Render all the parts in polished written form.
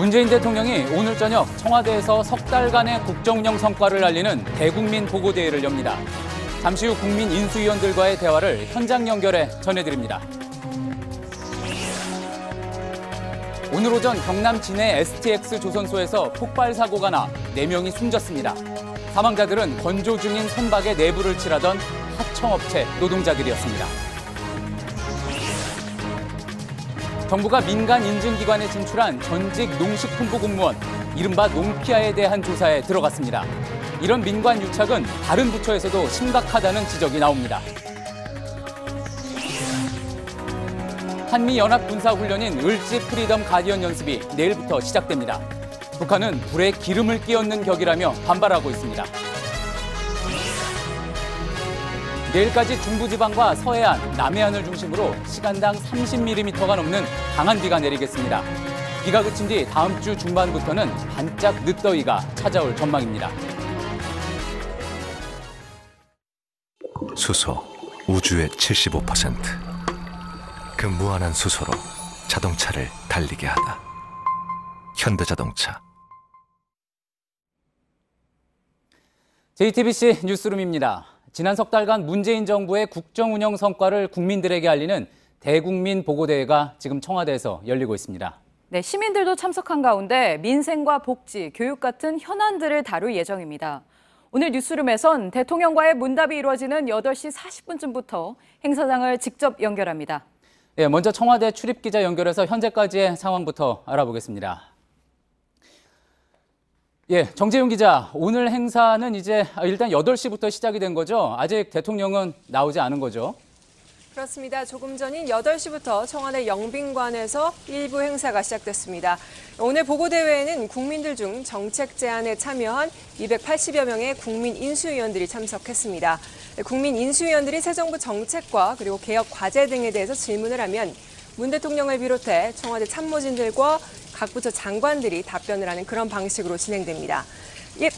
문재인 대통령이 오늘 저녁 청와대에서 석 달간의 국정운영 성과를 알리는 대국민 보고대회를 엽니다. 잠시 후 국민 인수위원들과의 대화를 현장 연결해 전해드립니다. 오늘 오전 경남 진해 STX 조선소에서 폭발 사고가 나 4명이 숨졌습니다. 사망자들은 건조 중인 선박의 내부를 칠하던 하청업체 노동자들이었습니다. 정부가 민간 인증기관에 진출한 전직 농식품부 공무원, 이른바 농피아에 대한 조사에 들어갔습니다. 이런 민관 유착은 다른 부처에서도 심각하다는 지적이 나옵니다. 한미연합군사훈련인 을지 프리덤 가디언 연습이 내일부터 시작됩니다. 북한은 불에 기름을 끼얹는 격이라며 반발하고 있습니다. 내일까지 중부지방과 서해안, 남해안을 중심으로 시간당 30mm가 넘는 강한 비가 내리겠습니다. 비가 그친 뒤 다음 주 중반부터는 반짝 늦더위가 찾아올 전망입니다. 수소, 우주의 75%. 그 무한한 수소로 자동차를 달리게 하다. 현대자동차. JTBC 뉴스룸입니다. 지난 석 달간 문재인 정부의 국정운영 성과를 국민들에게 알리는 대국민 보고대회가 지금 청와대에서 열리고 있습니다. 네, 시민들도 참석한 가운데 민생과 복지, 교육 같은 현안들을 다룰 예정입니다. 오늘 뉴스룸에선 대통령과의 문답이 이루어지는 8시 40분쯤부터 행사장을 직접 연결합니다. 네, 먼저 청와대 출입기자 연결해서 현재까지의 상황부터 알아보겠습니다. 예, 정재윤 기자, 오늘 행사는 이제 일단 8시부터 시작이 된 거죠? 아직 대통령은 나오지 않은 거죠? 그렇습니다. 조금 전인 8시부터 청와대 영빈관에서 일부 행사가 시작됐습니다. 오늘 보고대회에는 국민들 중 정책 제안에 참여한 280여 명의 국민 인수위원들이 참석했습니다. 국민 인수위원들이 새 정부 정책과 그리고 개혁 과제 등에 대해서 질문을 하면 문 대통령을 비롯해 청와대 참모진들과 각 부처 장관들이 답변을 하는 그런 방식으로 진행됩니다.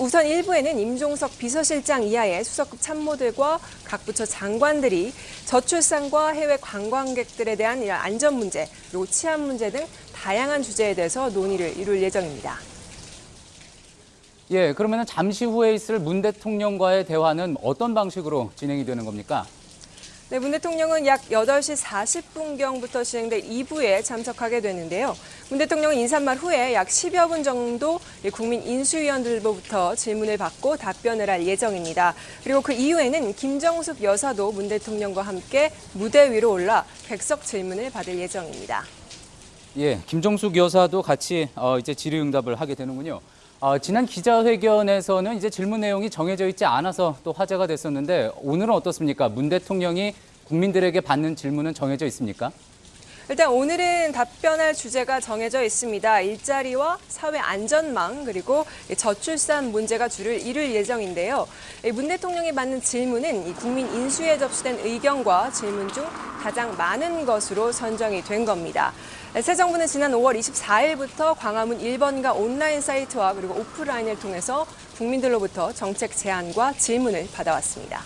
우선 1부에는 임종석 비서실장 이하의 수석급 참모들과 각 부처 장관들이 저출산과 해외 관광객들에 대한 안전 문제, 그리고 치안 문제 등 다양한 주제에 대해서 논의를 이룰 예정입니다. 예, 그러면 잠시 후에 있을 문 대통령과의 대화는 어떤 방식으로 진행이 되는 겁니까? 네, 문 대통령은 약 8시 40분경부터 시행될 2부에 참석하게 되는데요. 문 대통령은 인사말 후에 약 10여 분 정도 국민 인수위원들로부터 질문을 받고 답변을 할 예정입니다. 그리고 그 이후에는 김정숙 여사도 문 대통령과 함께 무대 위로 올라 객석 질문을 받을 예정입니다. 예, 김정숙 여사도 같이 이제 질의응답을 하게 되는군요. 지난 기자회견에서는 이제 질문 내용이 정해져 있지 않아서 또 화제가 됐었는데 오늘은 어떻습니까? 문 대통령이 국민들에게 받는 질문은 정해져 있습니까? 일단 오늘은 답변할 주제가 정해져 있습니다. 일자리와 사회 안전망 그리고 저출산 문제가 주를 이룰 예정인데요. 문 대통령이 받는 질문은 국민 인수위에 접수된 의견과 질문 중 가장 많은 것으로 선정이 된 겁니다. 새 정부는 지난 5월 24일부터 광화문 1번가 온라인 사이트와 그리고 오프라인을 통해서 국민들로부터 정책 제안과 질문을 받아왔습니다.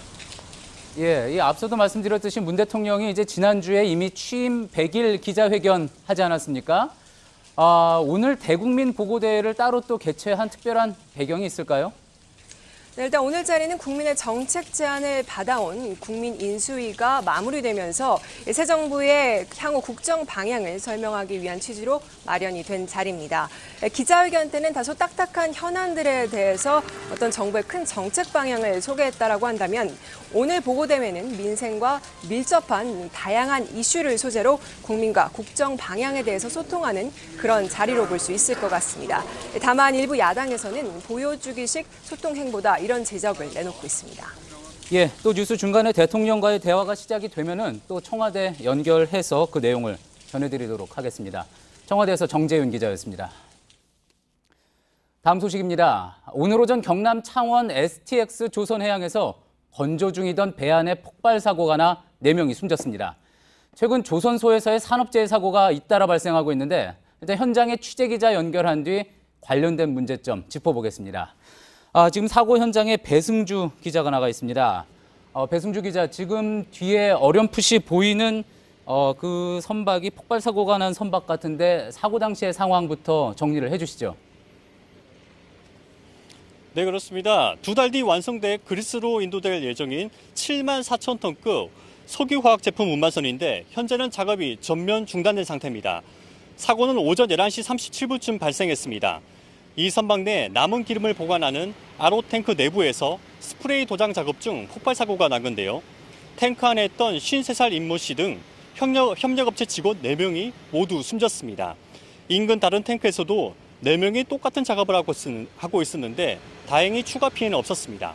예, 앞서도 말씀드렸듯이 문 대통령이 이제 지난주에 이미 취임 100일 기자회견 하지 않았습니까? 오늘 대국민 보고대회를 따로 또 개최한 특별한 배경이 있을까요? 네, 일단 오늘 자리는 국민의 정책 제안을 받아온 국민 인수위가 마무리되면서 새 정부의 향후 국정 방향을 설명하기 위한 취지로 마련이 된 자리입니다. 기자회견 때는 다소 딱딱한 현안들에 대해서 어떤 정부의 큰 정책 방향을 소개했다라고 한다면 오늘 보고대회는 민생과 밀접한 다양한 이슈를 소재로 국민과 국정 방향에 대해서 소통하는 그런 자리로 볼 수 있을 것 같습니다. 다만 일부 야당에서는 보여주기식 소통 행보다 이런 지적을 내놓고 있습니다. 예, 또 뉴스 중간에 대통령과의 대화가 시작이 되면은 또 청와대 연결해서 그 내용을 전해드리도록 하겠습니다. 청와대에서 정재윤 기자였습니다. 다음 소식입니다. 오늘 오전 경남 창원 STX 조선해양에서 건조 중이던 배 안에 폭발 사고가 나 4명이 숨졌습니다. 최근 조선소에서의 산업재해 사고가 잇따라 발생하고 있는데 일단 현장에 취재기자 연결한 뒤 관련된 문제점 짚어보겠습니다. 지금 사고 현장에 배승주 기자가 나가 있습니다. 배승주 기자, 지금 뒤에 어렴풋이 보이는 그 선박이 폭발 사고가 난 선박 같은데 사고 당시의 상황부터 정리를 해주시죠. 네, 그렇습니다. 2달 뒤 완성돼 그리스로 인도될 예정인 7만 4천 톤급 석유화학 제품 운반선인데 현재는 작업이 전면 중단된 상태입니다. 사고는 오전 11시 37분쯤 발생했습니다. 이 선박 내 남은 기름을 보관하는 RO 탱크 내부에서 스프레이 도장 작업 중 폭발 사고가 난 건데요. 탱크 안에 있던 53살 임모 씨 등 협력업체 직원 4명이 모두 숨졌습니다. 인근 다른 탱크에서도 4명이 똑같은 작업을 하고 있었는데 다행히 추가 피해는 없었습니다.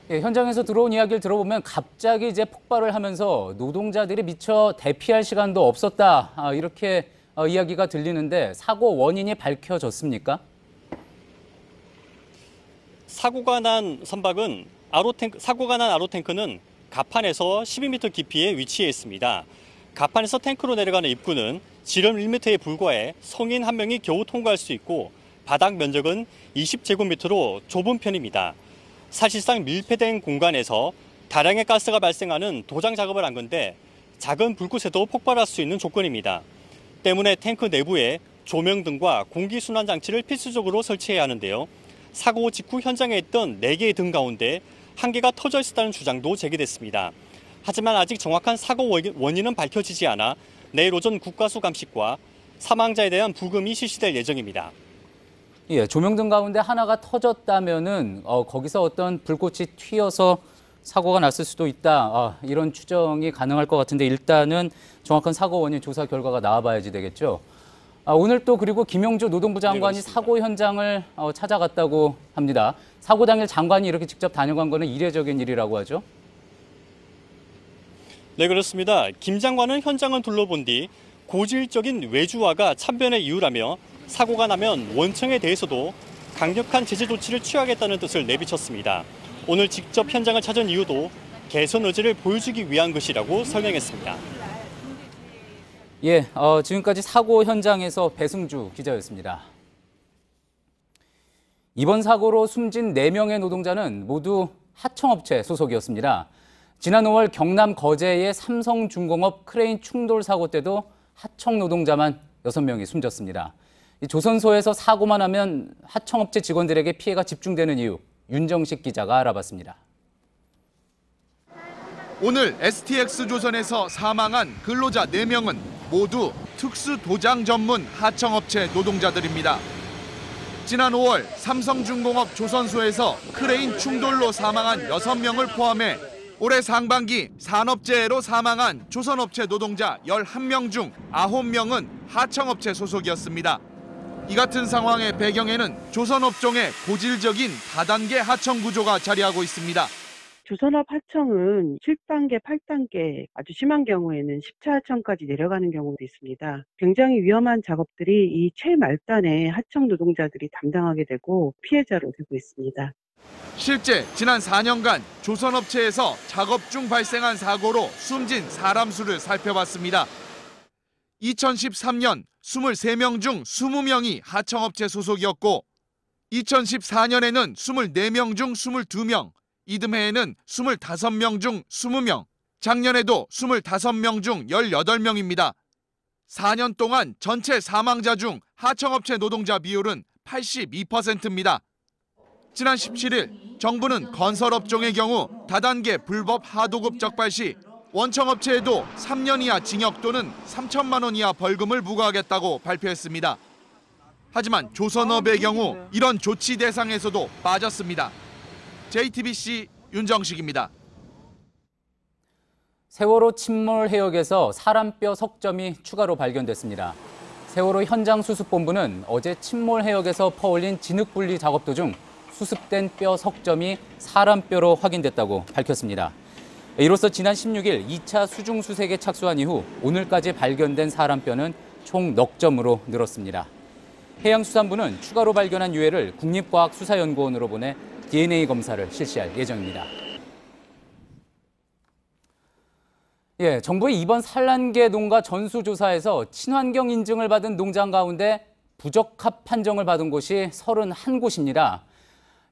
예, 현장에서 들어온 이야기를 들어보면 갑자기 이제 폭발을 하면서 노동자들이 미처 대피할 시간도 없었다. 이렇게 이야기가 들리는데 사고 원인이 밝혀졌습니까? 사고가 난 RO탱크는 갑판에서 12m 깊이에 위치해 있습니다. 갑판에서 탱크로 내려가는 입구는 지름 1m에 불과해 성인 1명이 겨우 통과할 수 있고 바닥 면적은 20제곱미터로 좁은 편입니다. 사실상 밀폐된 공간에서 다량의 가스가 발생하는 도장 작업을 한 건데 작은 불꽃에도 폭발할 수 있는 조건입니다. 때문에 탱크 내부에 조명 등과 공기순환 장치를 필수적으로 설치해야 하는데요. 사고 직후 현장에 있던 4개의 등 가운데 1개가 터져 있었다는 주장도 제기됐습니다. 하지만 아직 정확한 사고 원인은 밝혀지지 않아 내일 오전 국가수 감식과 사망자에 대한 부검이 실시될 예정입니다. 예, 조명등 가운데 하나가 터졌다면은 거기서 어떤 불꽃이 튀어서 사고가 났을 수도 있다. 이런 추정이 가능할 것 같은데 일단은 정확한 사고 원인 조사 결과가 나와봐야지 되겠죠. 오늘 또 그리고 김영주 노동부 장관이 사고 현장을 찾아갔다고 합니다. 사고 당일 장관이 이렇게 직접 다녀간 거는 이례적인 일이라고 하죠. 네, 그렇습니다. 김 장관은 현장을 둘러본 뒤 고질적인 외주화가 참변의 이유라며 사고가 나면 원청에 대해서도 강력한 제재 조치를 취하겠다는 뜻을 내비쳤습니다. 오늘 직접 현장을 찾은 이유도 개선 의지를 보여주기 위한 것이라고 설명했습니다. 예, 지금까지 사고 현장에서 배승주 기자였습니다. 이번 사고로 숨진 4명의 노동자는 모두 하청업체 소속이었습니다. 지난 5월 경남 거제의 삼성중공업 크레인 충돌 사고 때도 하청 노동자만 6명이 숨졌습니다. 조선소에서 사고만 하면 하청업체 직원들에게 피해가 집중되는 이유, 윤정식 기자가 알아봤습니다. 오늘 STX조선에서 사망한 근로자 4명은 모두 특수도장 전문 하청업체 노동자들입니다. 지난 5월 삼성중공업 조선소에서 크레인 충돌로 사망한 6명을 포함해 올해 상반기 산업재해로 사망한 조선업체 노동자 11명 중 9명은 하청업체 소속이었습니다. 이 같은 상황의 배경에는 조선업종의 고질적인 다단계 하청 구조가 자리하고 있습니다. 조선업 하청은 7단계, 8단계 아주 심한 경우에는 10차 하청까지 내려가는 경우도 있습니다. 굉장히 위험한 작업들이 이 최말단에 하청 노동자들이 담당하게 되고 피해자로 되고 있습니다. 실제 지난 4년간 조선업체에서 작업 중 발생한 사고로 숨진 사람 수를 살펴봤습니다. 2013년 23명 중 20명이 하청업체 소속이었고 2014년에는 24명 중 22명, 이듬해에는 25명 중 20명, 작년에도 25명 중 18명입니다. 4년 동안 전체 사망자 중 하청업체 노동자 비율은 82%입니다. 지난 17일 정부는 건설업종의 경우 다단계 불법 하도급 적발 시 원청업체에도 3년 이하 징역 또는 3천만 원 이하 벌금을 부과하겠다고 발표했습니다. 하지만 조선업의 경우 이런 조치 대상에서도 빠졌습니다. JTBC 윤정식입니다. 세월호 침몰 해역에서 사람뼈 석점이 추가로 발견됐습니다. 세월호 현장수습본부는 어제 침몰 해역에서 퍼올린 진흙분리 작업 도중 수습된 뼈 석점이 사람뼈로 확인됐다고 밝혔습니다. 이로써 지난 16일 2차 수중 수색에 착수한 이후 오늘까지 발견된 사람뼈는 총 9점으로 늘었습니다. 해양수산부는 추가로 발견한 유해를 국립과학수사연구원으로 보내 DNA 검사를 실시할 예정입니다. 예, 정부의 이번 산란계 농가 전수조사에서 친환경 인증을 받은 농장 가운데 부적합 판정을 받은 곳이 31곳입니다.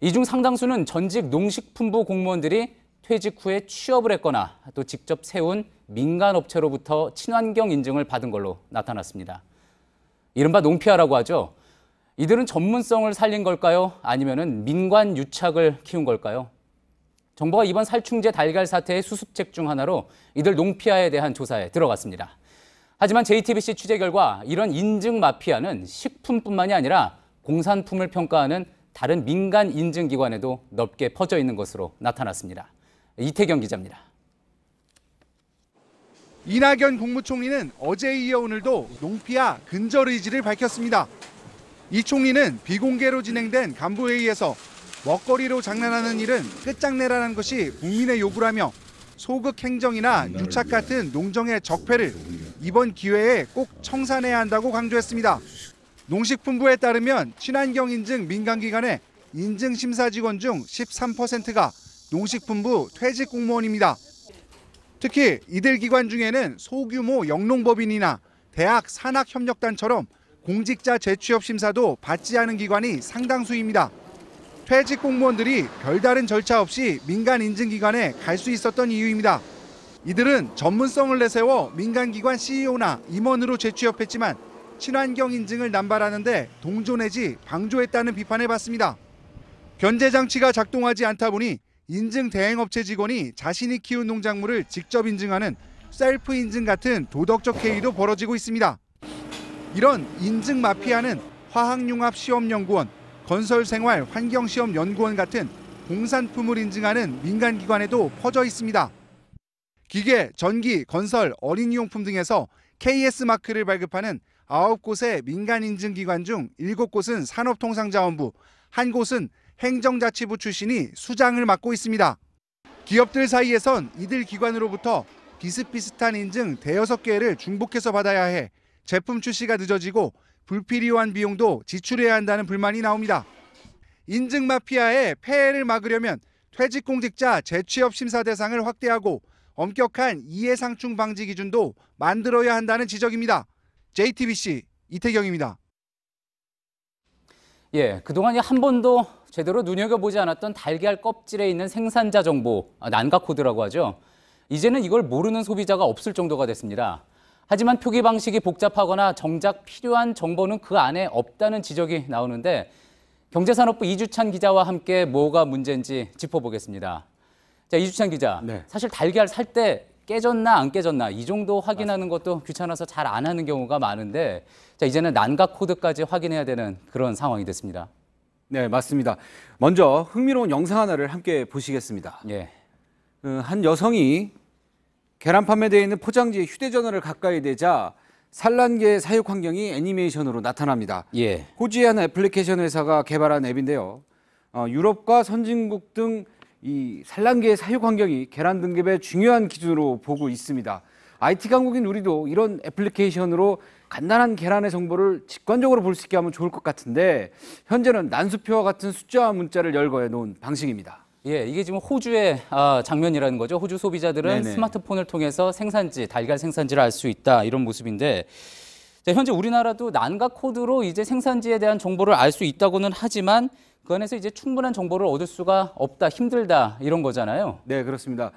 이 중 상당수는 전직 농식품부 공무원들이 퇴직 후에 취업을 했거나 또 직접 세운 민간업체로부터 친환경 인증을 받은 걸로 나타났습니다. 이른바 농피아라고 하죠. 이들은 전문성을 살린 걸까요? 아니면은 민관 유착을 키운 걸까요? 정부가 이번 살충제 달걀 사태의 수습책 중 하나로 이들 농피아에 대한 조사에 들어갔습니다. 하지만 JTBC 취재 결과 이런 인증 마피아는 식품뿐만이 아니라 공산품을 평가하는 다른 민간 인증기관에도 넓게 퍼져 있는 것으로 나타났습니다. 이태경 기자입니다. 이낙연 국무총리는 어제에 이어 오늘도 농피아 근절 의지를 밝혔습니다. 이 총리는 비공개로 진행된 간부회의에서 먹거리로 장난하는 일은 끝장내라는 것이 국민의 요구라며 소극 행정이나 유착 같은 농정의 적폐를 이번 기회에 꼭 청산해야 한다고 강조했습니다. 농식품부에 따르면 친환경 인증 민간기관의 인증심사 직원 중 13%가 농식품부 퇴직 공무원입니다. 특히 이들 기관 중에는 소규모 영농법인이나 대학 산학협력단처럼 공직자 재취업 심사도 받지 않은 기관이 상당수입니다. 퇴직 공무원들이 별다른 절차 없이 민간 인증기관에 갈 수 있었던 이유입니다. 이들은 전문성을 내세워 민간기관 CEO나 임원으로 재취업했지만 친환경 인증을 남발하는데 동조 내지 방조했다는 비판을 받습니다. 견제 장치가 작동하지 않다 보니 인증 대행업체 직원이 자신이 키운 농작물을 직접 인증하는 셀프 인증 같은 도덕적 해이도 벌어지고 있습니다. 이런 인증 마피아는 화학융합시험연구원, 건설생활환경시험연구원 같은 공산품을 인증하는 민간기관에도 퍼져 있습니다. 기계, 전기, 건설, 어린이용품 등에서 KS 마크를 발급하는 9곳의 민간인증기관 중 7곳은 산업통상자원부, 1곳은 행정자치부 출신이 수장을 맡고 있습니다. 기업들 사이에선 이들 기관으로부터 비슷비슷한 인증 대여섯 개를 중복해서 받아야 해 제품 출시가 늦어지고 불필요한 비용도 지출해야 한다는 불만이 나옵니다. 인증 마피아의 폐해를 막으려면 퇴직공직자 재취업 심사 대상을 확대하고 엄격한 이해상충 방지 기준도 만들어야 한다는 지적입니다. JTBC 이태경입니다. 예, 그동안 한 번도 제대로 눈여겨보지 않았던 달걀 껍질에 있는 생산자 정보, 난가 코드라고 하죠. 이제는 이걸 모르는 소비자가 없을 정도가 됐습니다. 하지만 표기 방식이 복잡하거나 정작 필요한 정보는 그 안에 없다는 지적이 나오는데 경제산업부 이주찬 기자와 함께 뭐가 문제인지 짚어보겠습니다. 자, 이주찬 기자, 네. 사실 달걀 살 때 깨졌나 안 깨졌나 이 정도 확인하는 것도 귀찮아서 잘 안 하는 경우가 많은데 자, 이제는 난가 코드까지 확인해야 되는 그런 상황이 됐습니다. 네, 맞습니다. 먼저 흥미로운 영상 하나를 함께 보시겠습니다. 예. 한 여성이 계란 판매대에 있는 포장지에 휴대전화를 가까이 대자 산란계 사육 환경이 애니메이션으로 나타납니다. 예. 호주의 한 애플리케이션 회사가 개발한 앱인데요. 유럽과 선진국 등 이 산란계의 사육 환경이 계란 등급의 중요한 기준으로 보고 있습니다. IT 강국인 우리도 이런 애플리케이션으로 간단한 계란의 정보를 직관적으로 볼 수 있게 하면 좋을 것 같은데 현재는 난수표와 같은 숫자와 문자를 열거해 놓은 방식입니다. 예, 이게 지금 호주의 장면이라는 거죠. 호주 소비자들은 네네. 스마트폰을 통해서 생산지, 달걀 생산지를 알 수 있다 이런 모습인데 자, 현재 우리나라도 난가 코드로 이제 생산지에 대한 정보를 알 수 있다고는 하지만 그 안에서 이제 충분한 정보를 얻을 수가 없다, 힘들다 이런 거잖아요. 네, 그렇습니다.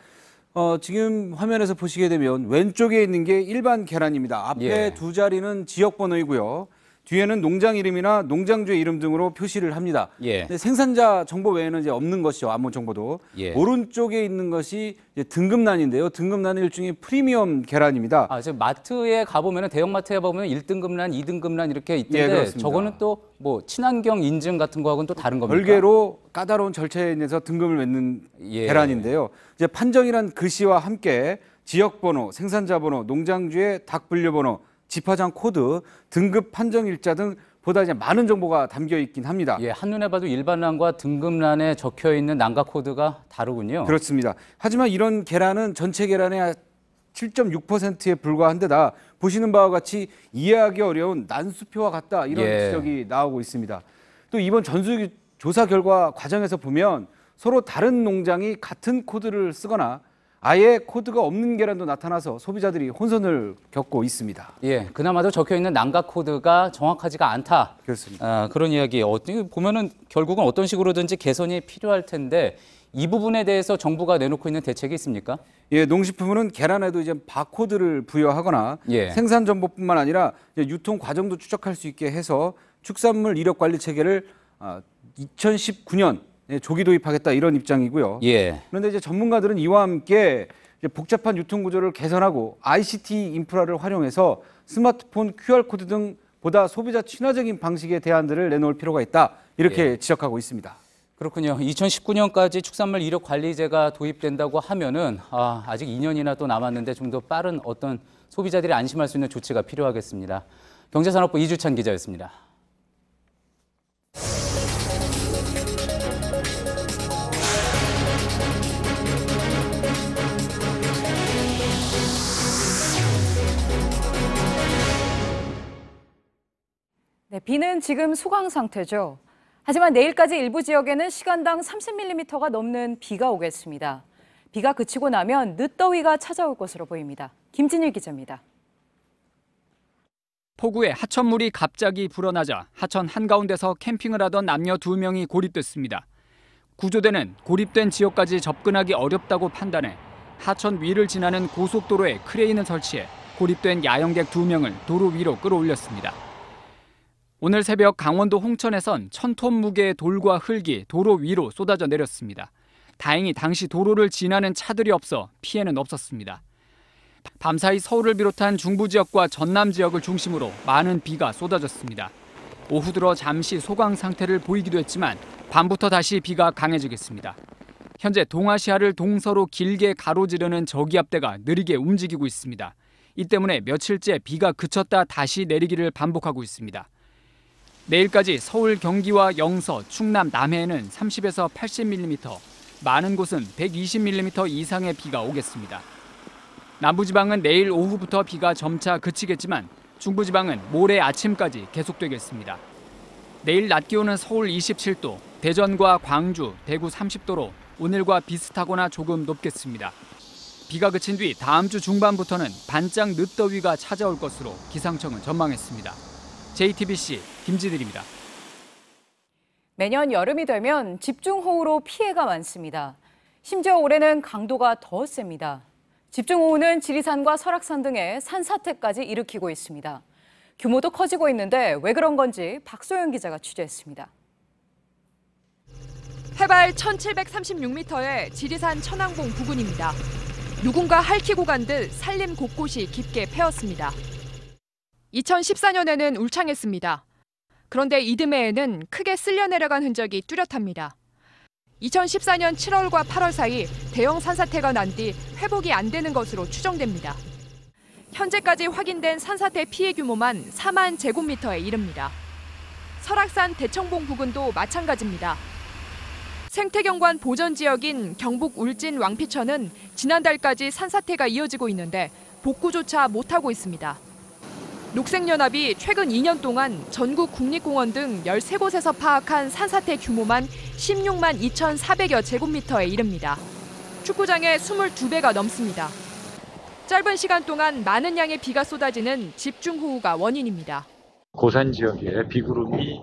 지금 화면에서 보시게 되면 왼쪽에 있는 게 일반 계란입니다. 앞에 예. 두 자리는 지역 번호이고요. 뒤에는 농장 이름이나 농장주의 이름 등으로 표시를 합니다. 예. 근데 생산자 정보 외에는 이제 없는 것이죠. 아무 정보도. 예. 오른쪽에 있는 것이 이제 등급란인데요. 등급란은 일종의 프리미엄 계란입니다. 지금 마트에 가보면 대형마트에 보면 1등급란, 2등급란 이렇게 예, 있던데 그렇습니다. 저거는 또 뭐 친환경 인증 같은 거하고는 또 다른 겁니까? 별개로 까다로운 절차에 의해서 등급을 맺는 예. 계란인데요. 이제 판정이란 글씨와 함께 지역 번호, 생산자 번호, 농장주의 닭 분류 번호, 집화장 코드, 등급 판정 일자 등 보다 이제 많은 정보가 담겨 있긴 합니다. 예, 한눈에 봐도 일반란과 등급란에 적혀 있는 난가 코드가 다르군요. 그렇습니다. 하지만 이런 계란은 전체 계란의 7.6%에 불과한 데다 보시는 바와 같이 이해하기 어려운 난수표와 같다 이런 예. 지적이 나오고 있습니다. 또 이번 전수조사 결과 과정에서 보면 서로 다른 농장이 같은 코드를 쓰거나 아예 코드가 없는 계란도 나타나서 소비자들이 혼선을 겪고 있습니다. 예, 그나마도 적혀 있는 난가 코드가 정확하지가 않다. 그렇습니다. 그런 이야기 보면은 결국은 어떤 식으로든지 개선이 필요할 텐데 이 부분에 대해서 정부가 내놓고 있는 대책이 있습니까? 예, 농식품은 계란에도 이제 바코드를 부여하거나 예. 생산 정보뿐만 아니라 이제 유통 과정도 추적할 수 있게 해서 축산물 이력 관리 체계를 2019년 조기 도입하겠다 이런 입장이고요. 예. 그런데 이제 전문가들은 이와 함께 이제 복잡한 유통 구조를 개선하고 ICT 인프라를 활용해서 스마트폰, QR코드 등 보다 소비자 친화적인 방식의 대안들을 내놓을 필요가 있다 이렇게 지적하고 있습니다. 그렇군요. 2019년까지 축산물 이력 관리제가 도입된다고 하면은 아직 2년이나 또 남았는데 좀 더 빠른 어떤 소비자들이 안심할 수 있는 조치가 필요하겠습니다. 경제산업부 이주찬 기자였습니다. 네, 비는 지금 소강 상태죠. 하지만 내일까지 일부 지역에는 시간당 30mm가 넘는 비가 오겠습니다. 비가 그치고 나면 늦더위가 찾아올 것으로 보입니다. 김진일 기자입니다. 폭우에 하천물이 갑자기 불어나자 하천 한가운데서 캠핑을 하던 남녀 2명이 고립됐습니다. 구조대는 고립된 지역까지 접근하기 어렵다고 판단해 하천 위를 지나는 고속도로에 크레인을 설치해 고립된 야영객 2명을 도로 위로 끌어올렸습니다. 오늘 새벽 강원도 홍천에선 1000톤 무게의 돌과 흙이 도로 위로 쏟아져 내렸습니다. 다행히 당시 도로를 지나는 차들이 없어 피해는 없었습니다. 밤사이 서울을 비롯한 중부 지역과 전남 지역을 중심으로 많은 비가 쏟아졌습니다. 오후 들어 잠시 소강 상태를 보이기도 했지만 밤부터 다시 비가 강해지겠습니다. 현재 동아시아를 동서로 길게 가로지르는 저기압대가 느리게 움직이고 있습니다. 이 때문에 며칠째 비가 그쳤다 다시 내리기를 반복하고 있습니다. 내일까지 서울, 경기와 영서, 충남, 남해에는 30에서 80mm, 많은 곳은 120mm 이상의 비가 오겠습니다. 남부지방은 내일 오후부터 비가 점차 그치겠지만 중부지방은 모레 아침까지 계속되겠습니다. 내일 낮 기온은 서울 27도, 대전과 광주, 대구 30도로 오늘과 비슷하거나 조금 높겠습니다. 비가 그친 뒤 다음 주 중반부터는 반짝 늦더위가 찾아올 것으로 기상청은 전망했습니다. JTBC 김지들입니다. 매년 여름이 되면 집중호우로 피해가 많습니다. 심지어 올해는 강도가 더 셉니다. 집중호우는 지리산과 설악산 등의 산사태까지 일으키고 있습니다. 규모도 커지고 있는데 왜 그런 건지 박소연 기자가 취재했습니다. 해발 1736m의 지리산 천왕봉 부근입니다. 누군가 핥히고 간 듯 산림 곳곳이 깊게 패였습니다. 2014년에는 울창했습니다. 그런데 이듬해에는 크게 쓸려 내려간 흔적이 뚜렷합니다. 2014년 7월과 8월 사이 대형 산사태가 난 뒤 회복이 안 되는 것으로 추정됩니다. 현재까지 확인된 산사태 피해 규모만 4만 제곱미터에 이릅니다. 설악산 대청봉 부근도 마찬가지입니다. 생태경관 보전 지역인 경북 울진 왕피천은 지난달까지 산사태가 이어지고 있는데 복구조차 못하고 있습니다. 녹색연합이 최근 2년 동안 전국 국립공원 등 13곳에서 파악한 산사태 규모만 16만 2,400여 제곱미터에 이릅니다. 축구장의 22배가 넘습니다. 짧은 시간 동안 많은 양의 비가 쏟아지는 집중호우가 원인입니다. 고산 지역에 비구름이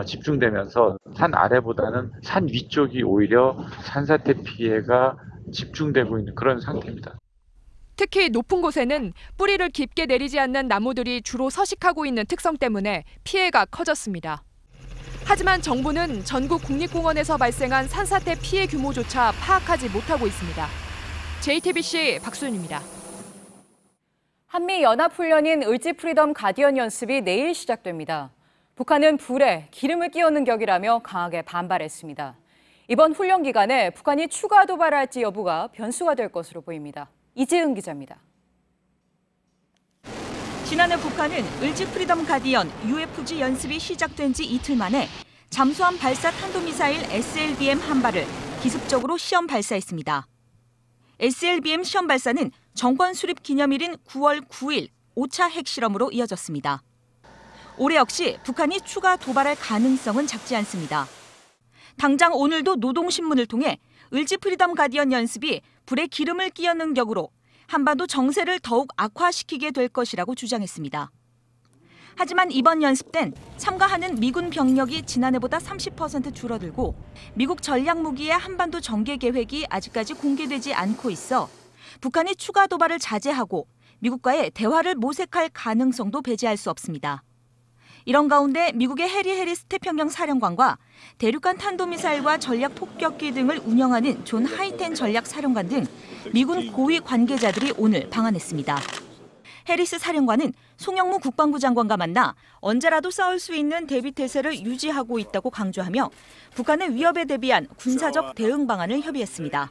집중되면서 산 아래보다는 산 위쪽이 오히려 산사태 피해가 집중되고 있는 그런 상태입니다. 특히 높은 곳에는 뿌리를 깊게 내리지 않는 나무들이 주로 서식하고 있는 특성 때문에 피해가 커졌습니다. 하지만 정부는 전국 국립공원에서 발생한 산사태 피해 규모조차 파악하지 못하고 있습니다. JTBC 박소연입니다. 한미연합훈련인 을지 프리덤 가디언 연습이 내일 시작됩니다. 북한은 불에 기름을 끼얹는 격이라며 강하게 반발했습니다. 이번 훈련 기간에 북한이 추가 도발할지 여부가 변수가 될 것으로 보입니다. 이지은 기자입니다. 지난해 북한은 을지 프리덤 가디언 UFG 연습이 시작된 지 이틀 만에 잠수함 발사 탄도미사일 SLBM 한 발을 기습적으로 시험 발사했습니다. SLBM 시험 발사는 정권 수립 기념일인 9월 9일 5차 핵실험으로 이어졌습니다. 올해 역시 북한이 추가 도발할 가능성은 작지 않습니다. 당장 오늘도 노동신문을 통해 을지 프리덤 가디언 연습이 불에 기름을 끼얹는 격으로 한반도 정세를 더욱 악화시키게 될 것이라고 주장했습니다. 하지만 이번 연습 땐 참가하는 미군 병력이 지난해보다 30% 줄어들고 미국 전략무기의 한반도 전개 계획이 아직까지 공개되지 않고 있어 북한이 추가 도발을 자제하고 미국과의 대화를 모색할 가능성도 배제할 수 없습니다. 이런 가운데 미국의 해리 해리스 태평양 사령관과 대륙간 탄도미사일과 전략 폭격기 등을 운영하는 존 하이텐 전략 사령관 등 미군 고위 관계자들이 오늘 방한했습니다. 해리스 사령관은 송영무 국방부 장관과 만나 언제라도 싸울 수 있는 대비 태세를 유지하고 있다고 강조하며 북한의 위협에 대비한 군사적 대응 방안을 협의했습니다.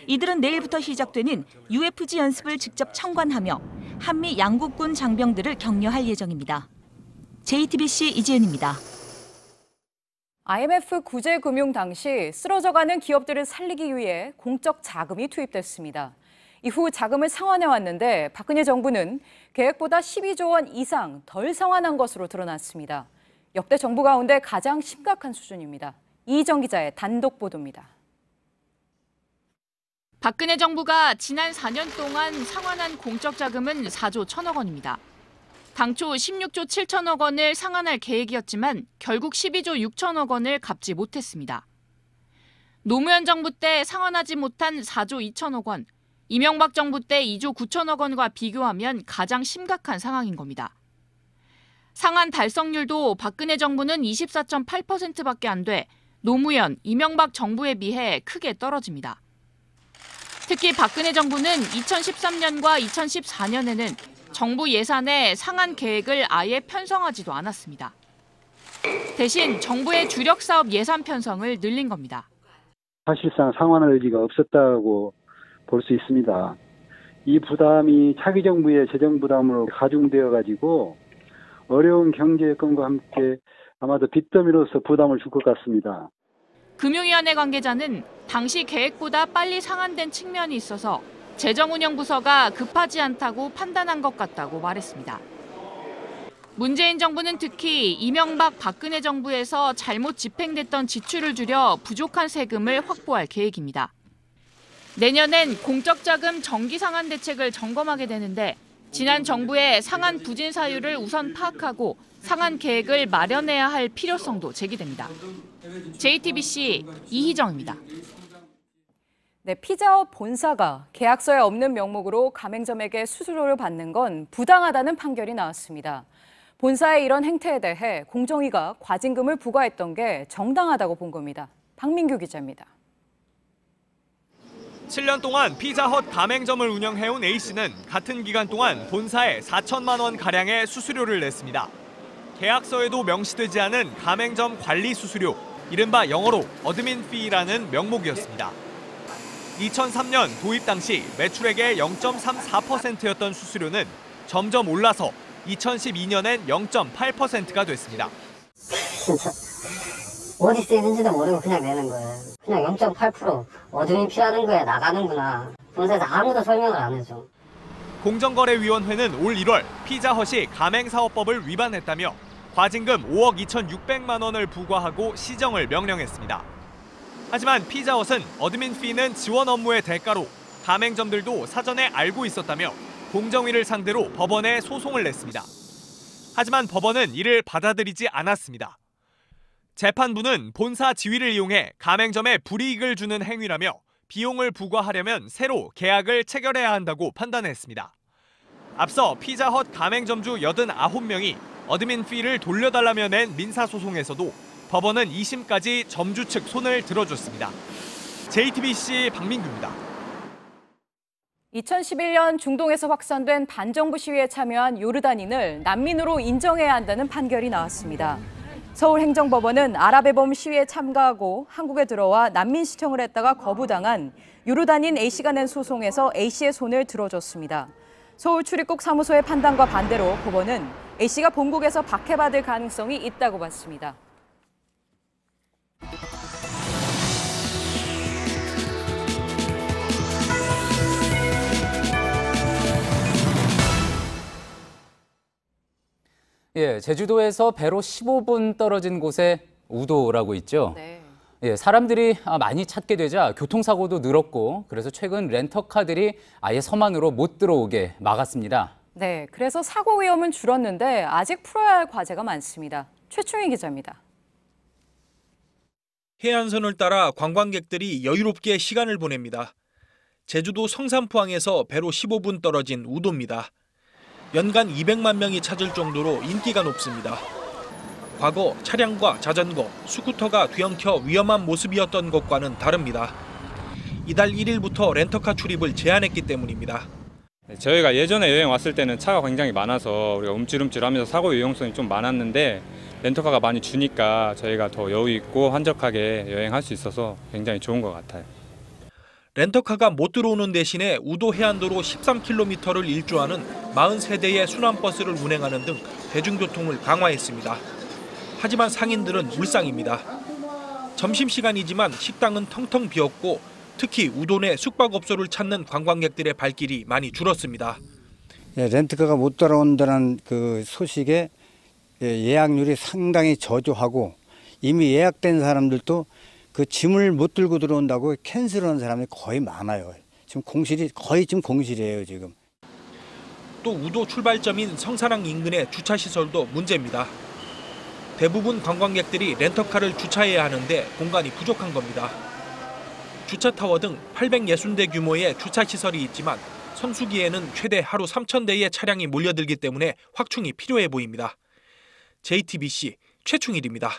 이들은 내일부터 시작되는 UFG 연습을 직접 참관하며 한미 양국군 장병들을 격려할 예정입니다. JTBC 이지은입니다. IMF 구제금융 당시 쓰러져가는 기업들을 살리기 위해 공적 자금이 투입됐습니다. 이후 자금을 상환해왔는데 박근혜 정부는 계획보다 12조 원 이상 덜 상환한 것으로 드러났습니다. 역대 정부 가운데 가장 심각한 수준입니다. 이희정 기자의 단독 보도입니다. 박근혜 정부가 지난 4년 동안 상환한 공적 자금은 4조 1천억 원입니다. 당초 16조 7천억 원을 상환할 계획이었지만 결국 12조 6천억 원을 갚지 못했습니다. 노무현 정부 때 상환하지 못한 4조 2천억 원, 이명박 정부 때 2조 9천억 원과 비교하면 가장 심각한 상황인 겁니다. 상환 달성률도 박근혜 정부는 24.8%밖에 안 돼 노무현, 이명박 정부에 비해 크게 떨어집니다. 특히 박근혜 정부는 2013년과 2014년에는 정부 예산에 상환 계획을 아예 편성하지도 않았습니다. 대신 정부의 주력 사업 예산 편성을 늘린 겁니다. 사실상 상환할 의지가 없었다고 볼 수 있습니다. 이 부담이 차기 정부의 재정 부담으로 가중되어 가지고 어려운 경제 여건과 함께 아마도 빚더미로서 부담을 줄 것 같습니다. 금융위원회 관계자는 당시 계획보다 빨리 상환된 측면이 있어서 재정운영부서가 급하지 않다고 판단한 것 같다고 말했습니다. 문재인 정부는 특히 이명박 박근혜 정부에서 잘못 집행됐던 지출을 줄여 부족한 세금을 확보할 계획입니다. 내년엔 공적 자금 정기 상환 대책을 점검하게 되는데 지난 정부의 상환 부진 사유를 우선 파악하고 상환 계획을 마련해야 할 필요성도 제기됩니다. JTBC 이희정입니다. 네, 피자헛 본사가 계약서에 없는 명목으로 가맹점에게 수수료를 받는 건 부당하다는 판결이 나왔습니다. 본사의 이런 행태에 대해 공정위가 과징금을 부과했던 게 정당하다고 본 겁니다. 박민규 기자입니다. 7년 동안 피자헛 가맹점을 운영해온 A씨는 같은 기간 동안 본사에 4천만 원 가량의 수수료를 냈습니다. 계약서에도 명시되지 않은 가맹점 관리 수수료, 이른바 영어로 어드민 피라는 명목이었습니다. 2003년 도입 당시 매출액의 0.34%였던 수수료는 점점 올라서 2012년엔 0.8%가 됐습니다. 진짜 어디 쓰이는지도 모르고 그냥 내는 거예요. 그냥 0.8% 어둠이 피하는 거에 나가는구나. 본사에서 아무도 설명을 안 해줘. 공정거래위원회는 올 1월 피자헛이 가맹사업법을 위반했다며 과징금 5억 2,600만 원을 부과하고 시정을 명령했습니다. 하지만 피자헛은 어드민 피는 지원 업무의 대가로 가맹점들도 사전에 알고 있었다며 공정위를 상대로 법원에 소송을 냈습니다. 하지만 법원은 이를 받아들이지 않았습니다. 재판부는 본사 지위를 이용해 가맹점에 불이익을 주는 행위라며 비용을 부과하려면 새로 계약을 체결해야 한다고 판단했습니다. 앞서 피자헛 가맹점주 89명이 어드민 피를 돌려달라며 낸 민사소송에서도 법원은 2심까지 점주 측 손을 들어줬습니다. JTBC 박민규입니다. 2011년 중동에서 확산된 반정부 시위에 참여한 요르단인을 난민으로 인정해야 한다는 판결이 나왔습니다. 서울행정법원은 아랍의 봄 시위에 참가하고 한국에 들어와 난민 신청을 했다가 거부당한 요르단인 A씨가 낸 소송에서 A씨의 손을 들어줬습니다. 서울 출입국 사무소의 판단과 반대로 법원은 A씨가 본국에서 박해받을 가능성이 있다고 봤습니다. 예, 제주도에서 배로 15분 떨어진 곳에 우도라고 있죠. 네. 예, 사람들이 많이 찾게 되자 교통사고도 늘었고 그래서 최근 렌터카들이 아예 섬 안으로 못 들어오게 막았습니다. 네, 그래서 사고 위험은 줄었는데 아직 풀어야 할 과제가 많습니다. 최충희 기자입니다. 해안선을 따라 관광객들이 여유롭게 시간을 보냅니다. 제주도 성산포항에서 배로 15분 떨어진 우도입니다. 연간 200만 명이 찾을 정도로 인기가 높습니다. 과거 차량과 자전거, 스쿠터가 뒤엉켜 위험한 모습이었던 것과는 다릅니다. 이달 1일부터 렌터카 출입을 제한했기 때문입니다. 저희가 예전에 여행 왔을 때는 차가 굉장히 많아서 우리가 움찔움찔하면서 사고 위험성이 좀 많았는데 렌터카가 많이 주니까 저희가 더 여유 있고 한적하게 여행할 수 있어서 굉장히 좋은 것 같아요. 렌터카가 못 들어오는 대신에 우도 해안도로 13km를 일주하는 43대의 순환버스를 운행하는 등 대중교통을 강화했습니다. 하지만 상인들은 울상입니다. 점심시간이지만 식당은 텅텅 비었고 특히 우도 내 숙박업소를 찾는 관광객들의 발길이 많이 줄었습니다. 렌트카가 못 들어온다는 그 소식에 예약률이 상당히 저조하고 이미 예약된 사람들도 그 짐을 못 들고 들어온다고 캔슬하는 사람이 거의 많아요. 지금 공실이에요 지금. 또 우도 출발점인 성산항 인근의 주차시설도 문제입니다. 대부분 관광객들이 렌터카를 주차해야 하는데 공간이 부족한 겁니다. 주차타워 등 860대 규모의 주차시설이 있지만 성수기에는 최대 하루 3,000대의 차량이 몰려들기 때문에 확충이 필요해 보입니다. JTBC 최충일입니다.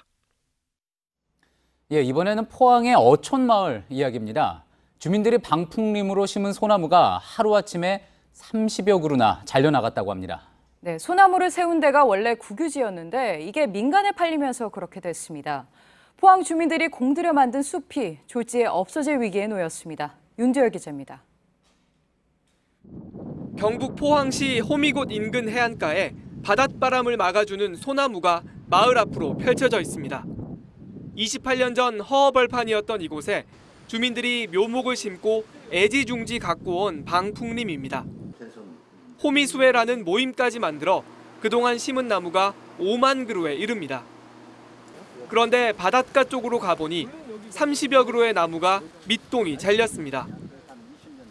예, 이번에는 포항의 어촌마을 이야기입니다. 주민들이 방풍림으로 심은 소나무가 하루아침에 30여 그루나 잘려나갔다고 합니다. 네, 소나무를 세운 데가 원래 국유지였는데 이게 민간에 팔리면서 그렇게 됐습니다. 포항 주민들이 공들여 만든 숲이 졸지에 없어질 위기에 놓였습니다. 윤두열 기자입니다. 경북 포항시 호미곶 인근 해안가에 바닷바람을 막아주는 소나무가 마을 앞으로 펼쳐져 있습니다. 28년 전 허허벌판이었던 이곳에 주민들이 묘목을 심고 애지중지 가꾸어온 방풍림입니다. 호미수회라는 모임까지 만들어 그동안 심은 나무가 5만 그루에 이릅니다. 그런데 바닷가 쪽으로 가보니 30여 그루의 나무가 밑동이 잘렸습니다.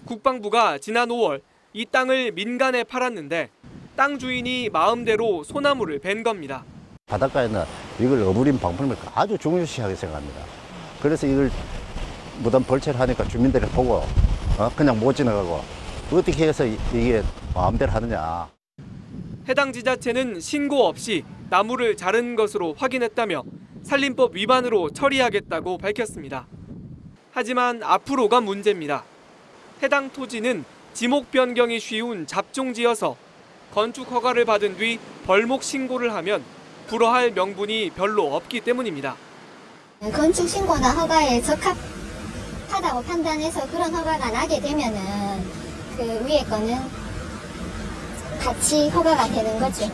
국방부가 지난 5월 이 땅을 민간에 팔았는데 땅 주인이 마음대로 소나무를 벤 겁니다. 바닷가에는 이걸 어부림 방풍림을 아주 중요시하게 생각합니다. 그래서 이걸 무단 벌채를 하니까 주민들이 보고 그냥 못 지나가고 어떻게 해서 이게 마음대로 하느냐. 해당 지자체는 신고 없이 나무를 자른 것으로 확인했다며 산림법 위반으로 처리하겠다고 밝혔습니다. 하지만 앞으로가 문제입니다. 해당 토지는 지목 변경이 쉬운 잡종지여서 건축 허가를 받은 뒤 벌목 신고를 하면 불허할 명분이 별로 없기 때문입니다. 건축 신고나 허가에 적합하다고 판단해서 그런 허가가 나게 되면은 그 위에 거는 같이 허가가 되는 거죠.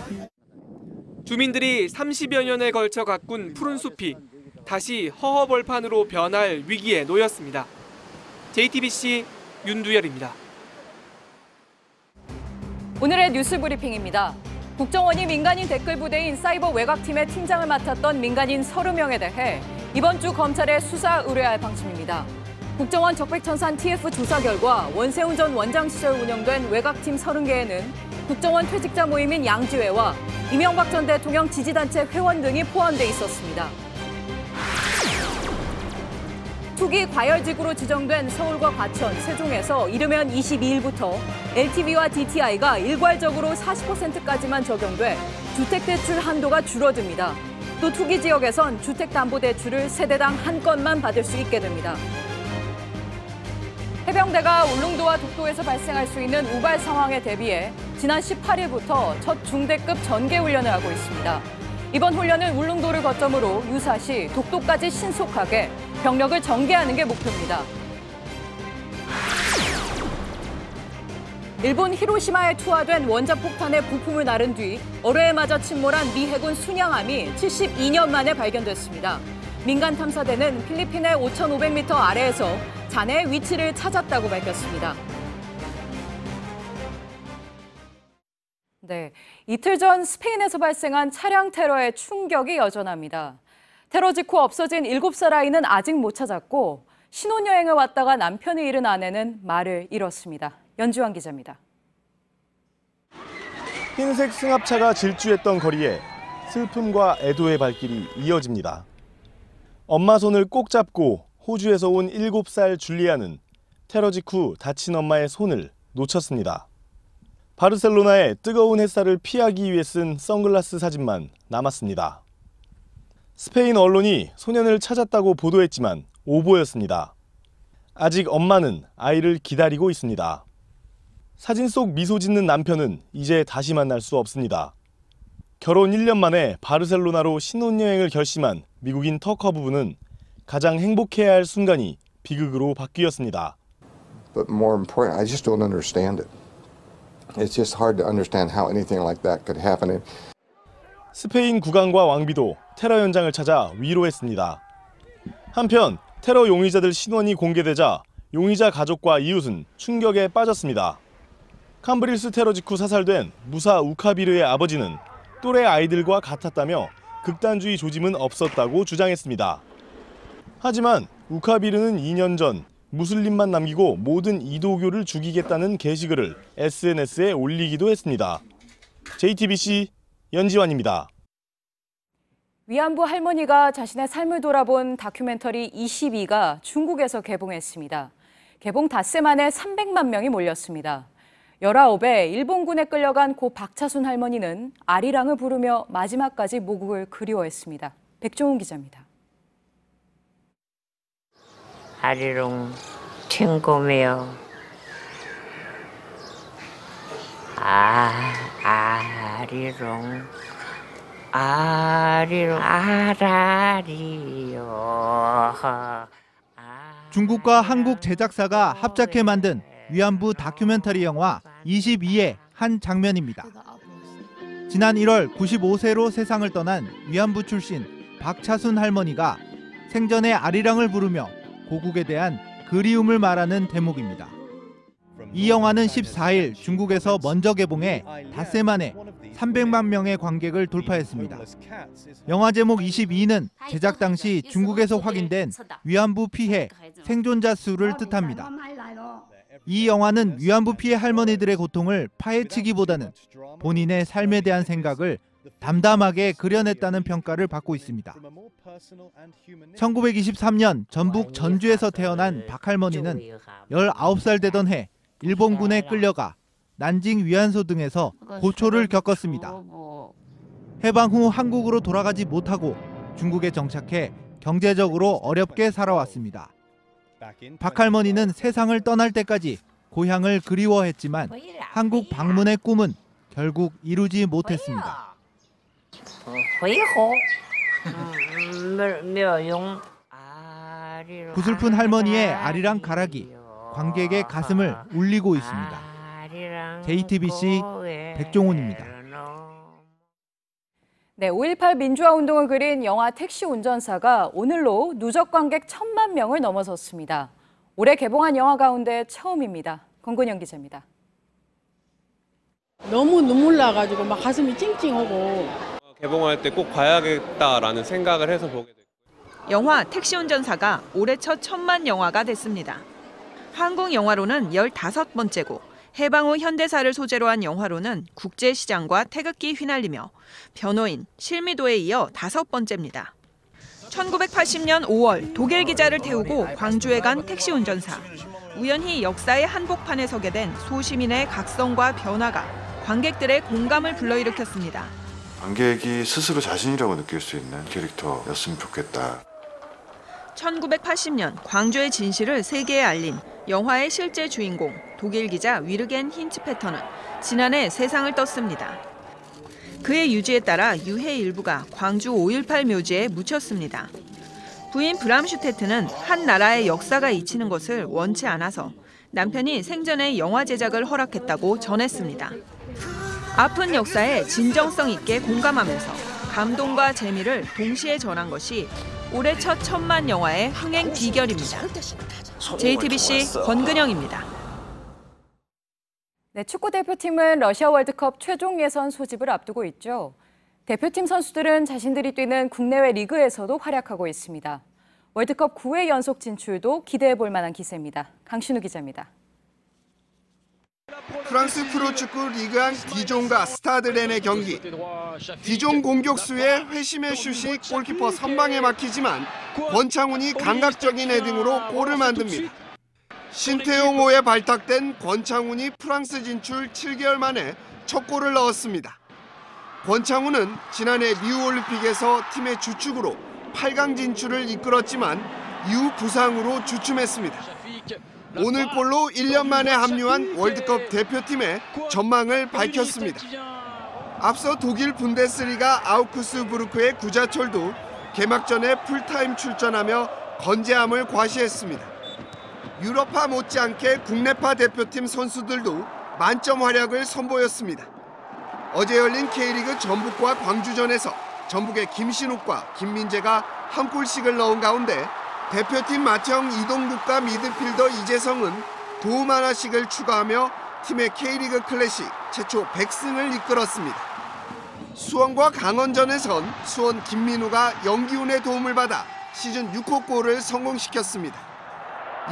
주민들이 30여 년에 걸쳐 가꾼 푸른 숲이 다시 허허벌판으로 변할 위기에 놓였습니다. JTBC 윤두열입니다. 오늘의 뉴스 브리핑입니다. 국정원이 민간인 댓글 부대인 사이버 외곽팀의 팀장을 맡았던 민간인 30명에 대해 이번 주 검찰에 수사 의뢰할 방침입니다. 국정원 적백천산 TF 조사 결과 원세훈 전 원장 시절 운영된 외곽팀 30개에는 국정원 퇴직자 모임인 양지회와 이명박 전 대통령 지지단체 회원 등이 포함돼 있었습니다. 투기 과열지구로 지정된 서울과 과천, 세종에서 이르면 22일부터 LTV와 DTI가 일괄적으로 40%까지만 적용돼 주택대출 한도가 줄어듭니다. 또 투기 지역에선 주택담보대출을 세대당 한 건만 받을 수 있게 됩니다. 해병대가 울릉도와 독도에서 발생할 수 있는 우발 상황에 대비해 지난 18일부터 첫 중대급 전개훈련을 하고 있습니다. 이번 훈련은 울릉도를 거점으로 유사시 독도까지 신속하게 병력을 전개하는 게 목표입니다. 일본 히로시마에 투하된 원자폭탄의 부품을 나른 뒤 어뢰에 맞아 침몰한 미 해군 순양함이 72년 만에 발견됐습니다. 민간 탐사대는 필리핀의 5,500m 아래에서 잔해의 위치를 찾았다고 밝혔습니다. 네, 이틀 전 스페인에서 발생한 차량 테러의 충격이 여전합니다. 테러 직후 없어진 7살 아이는 아직 못 찾았고 신혼여행을 왔다가 남편이 잃은 아내는 말을 잃었습니다. 연주환 기자입니다. 흰색 승합차가 질주했던 거리에 슬픔과 애도의 발길이 이어집니다. 엄마 손을 꼭 잡고 호주에서 온 7살 줄리아는 테러 직후 다친 엄마의 손을 놓쳤습니다. 바르셀로나의 뜨거운 햇살을 피하기 위해 쓴 선글라스 사진만 남았습니다. 스페인 언론이 소년을 찾았다고 보도했지만 오보였습니다. 아직 엄마는 아이를 기다리고 있습니다. 사진 속 미소 짓는 남편은 이제 다시 만날 수 없습니다. 결혼 1년 만에 바르셀로나로 신혼여행을 결심한 미국인 터커 부부는 가장 행복해야 할 순간이 비극으로 바뀌었습니다. But more important, I just don't understand it. It's just hard to understand how anything like that could happen. 스페인 국왕과 왕비도 테러 현장을 찾아 위로했습니다. 한편 테러 용의자들 신원이 공개되자 용의자 가족과 이웃은 충격에 빠졌습니다. 캄브릴스 테러 직후 사살된 무사 우카비르의 아버지는 또래 아이들과 같았다며 극단주의 조짐은 없었다고 주장했습니다. 하지만 우카비르는 2년 전 무슬림만 남기고 모든 이도교를 죽이겠다는 게시글을 SNS에 올리기도 했습니다. JTBC 연지환입니다. 위안부 할머니가 자신의 삶을 돌아본 다큐멘터리 22가 중국에서 개봉했습니다. 개봉 닷새 만에 300만 명이 몰렸습니다. 19에 일본군에 끌려간 고 박차순 할머니는 아리랑을 부르며 마지막까지 모국을 그리워했습니다. 백종훈 기자입니다. 아리롱 튕고매요. 아리롱 아라리요. 중국과 한국 제작사가 합작해 만든 위안부 다큐멘터리 영화 22의 한 장면입니다. 지난 1월 95세로 세상을 떠난 위안부 출신 박차순 할머니가 생전에 아리랑을 부르며 고국에 대한 그리움을 말하는 대목입니다. 이 영화는 14일 중국에서 먼저 개봉해 닷새 만에 300만 명의 관객을 돌파했습니다. 영화 제목 22는 제작 당시 중국에서 확인된 위안부 피해 생존자 수를 뜻합니다. 이 영화는 위안부 피해 할머니들의 고통을 파헤치기보다는 본인의 삶에 대한 생각을 담담하게 그려냈다는 평가를 받고 있습니다. 1923년 전북 전주에서 태어난 박 할머니는 19살 되던 해 일본군에 끌려가 난징 위안소 등에서 고초를 겪었습니다. 해방 후 한국으로 돌아가지 못하고 중국에 정착해 경제적으로 어렵게 살아왔습니다. 박 할머니는 세상을 떠날 때까지 고향을 그리워했지만 한국 방문의 꿈은 결국 이루지 못했습니다. 구슬픈 할머니의 아리랑 가락이 관객의 가슴을 울리고 있습니다. JTBC 백종훈입니다. 네, 5.18 민주화 운동을 그린 영화 택시 운전사가 오늘로 누적 관객 1,000만 명을 넘어섰습니다. 올해 개봉한 영화 가운데 처음입니다. 권근영 기자입니다. 너무 눈물 나가지고 막 가슴이 찡찡하고. 개봉할 때 꼭 봐야겠다라는 생각을 해서 보게 됐고요. 영화 택시 운전사가 올해 첫 1,000만 영화가 됐습니다. 한국 영화로는 15번째고 해방 후 현대사를 소재로 한 영화로는 국제시장과 태극기 휘날리며 변호인, 실미도에 이어 5번째입니다. 1980년 5월 독일 기자를 태우고 광주에 간 택시 운전사. 우연히 역사의 한복판에 서게 된 소시민의 각성과 변화가 관객들의 공감을 불러일으켰습니다. 관객이 스스로 자신이라고 느낄 수 있는 캐릭터였으면 좋겠다. 1980년 광주의 진실을 세계에 알린 영화의 실제 주인공 독일 기자 위르겐 힌츠페터는 지난해 세상을 떴습니다. 그의 유지에 따라 유해 일부가 광주 5.18 묘지에 묻혔습니다. 부인 브람슈테트는 한 나라의 역사가 잊히는 것을 원치 않아서 남편이 생전에 영화 제작을 허락했다고 전했습니다. 아픈 역사에 진정성 있게 공감하면서 감동과 재미를 동시에 전한 것이 올해 첫 1,000만 영화의 흥행 비결입니다. JTBC 권근영입니다. 네, 축구 대표팀은 러시아 월드컵 최종 예선 소집을 앞두고 있죠. 대표팀 선수들은 자신들이 뛰는 국내외 리그에서도 활약하고 있습니다. 월드컵 9회 연속 진출도 기대해 볼 만한 기세입니다. 강신우 기자입니다. 프랑스 프로축구 리그앙 디종과 스타드 렌의 경기. 디종 공격수의 회심의 슛이 골키퍼 선방에 막히지만 권창훈이 감각적인 헤딩으로 골을 만듭니다. 신태용호에 발탁된 권창훈이 프랑스 진출 7개월 만에 첫 골을 넣었습니다. 권창훈은 지난해 리우올림픽에서 팀의 주축으로 8강 진출을 이끌었지만 이후 부상으로 주춤했습니다. 오늘 골로 1년 만에 합류한 월드컵 대표팀의 전망을 밝혔습니다. 앞서 독일 분데스리가 아우크스부르크의 구자철도 개막전에 풀타임 출전하며 건재함을 과시했습니다. 유럽파 못지않게 국내파 대표팀 선수들도 만점 활약을 선보였습니다. 어제 열린 K리그 전북과 광주전에서 전북의 김신욱과 김민재가 한 골씩을 넣은 가운데 대표팀 맏형 이동국과 미드필더 이재성은 도움 하나씩을 추가하며 팀의 K리그 클래식 최초 100승을 이끌었습니다. 수원과 강원전에선 수원 김민우가 영기훈의 도움을 받아 시즌 6호 골을 성공시켰습니다.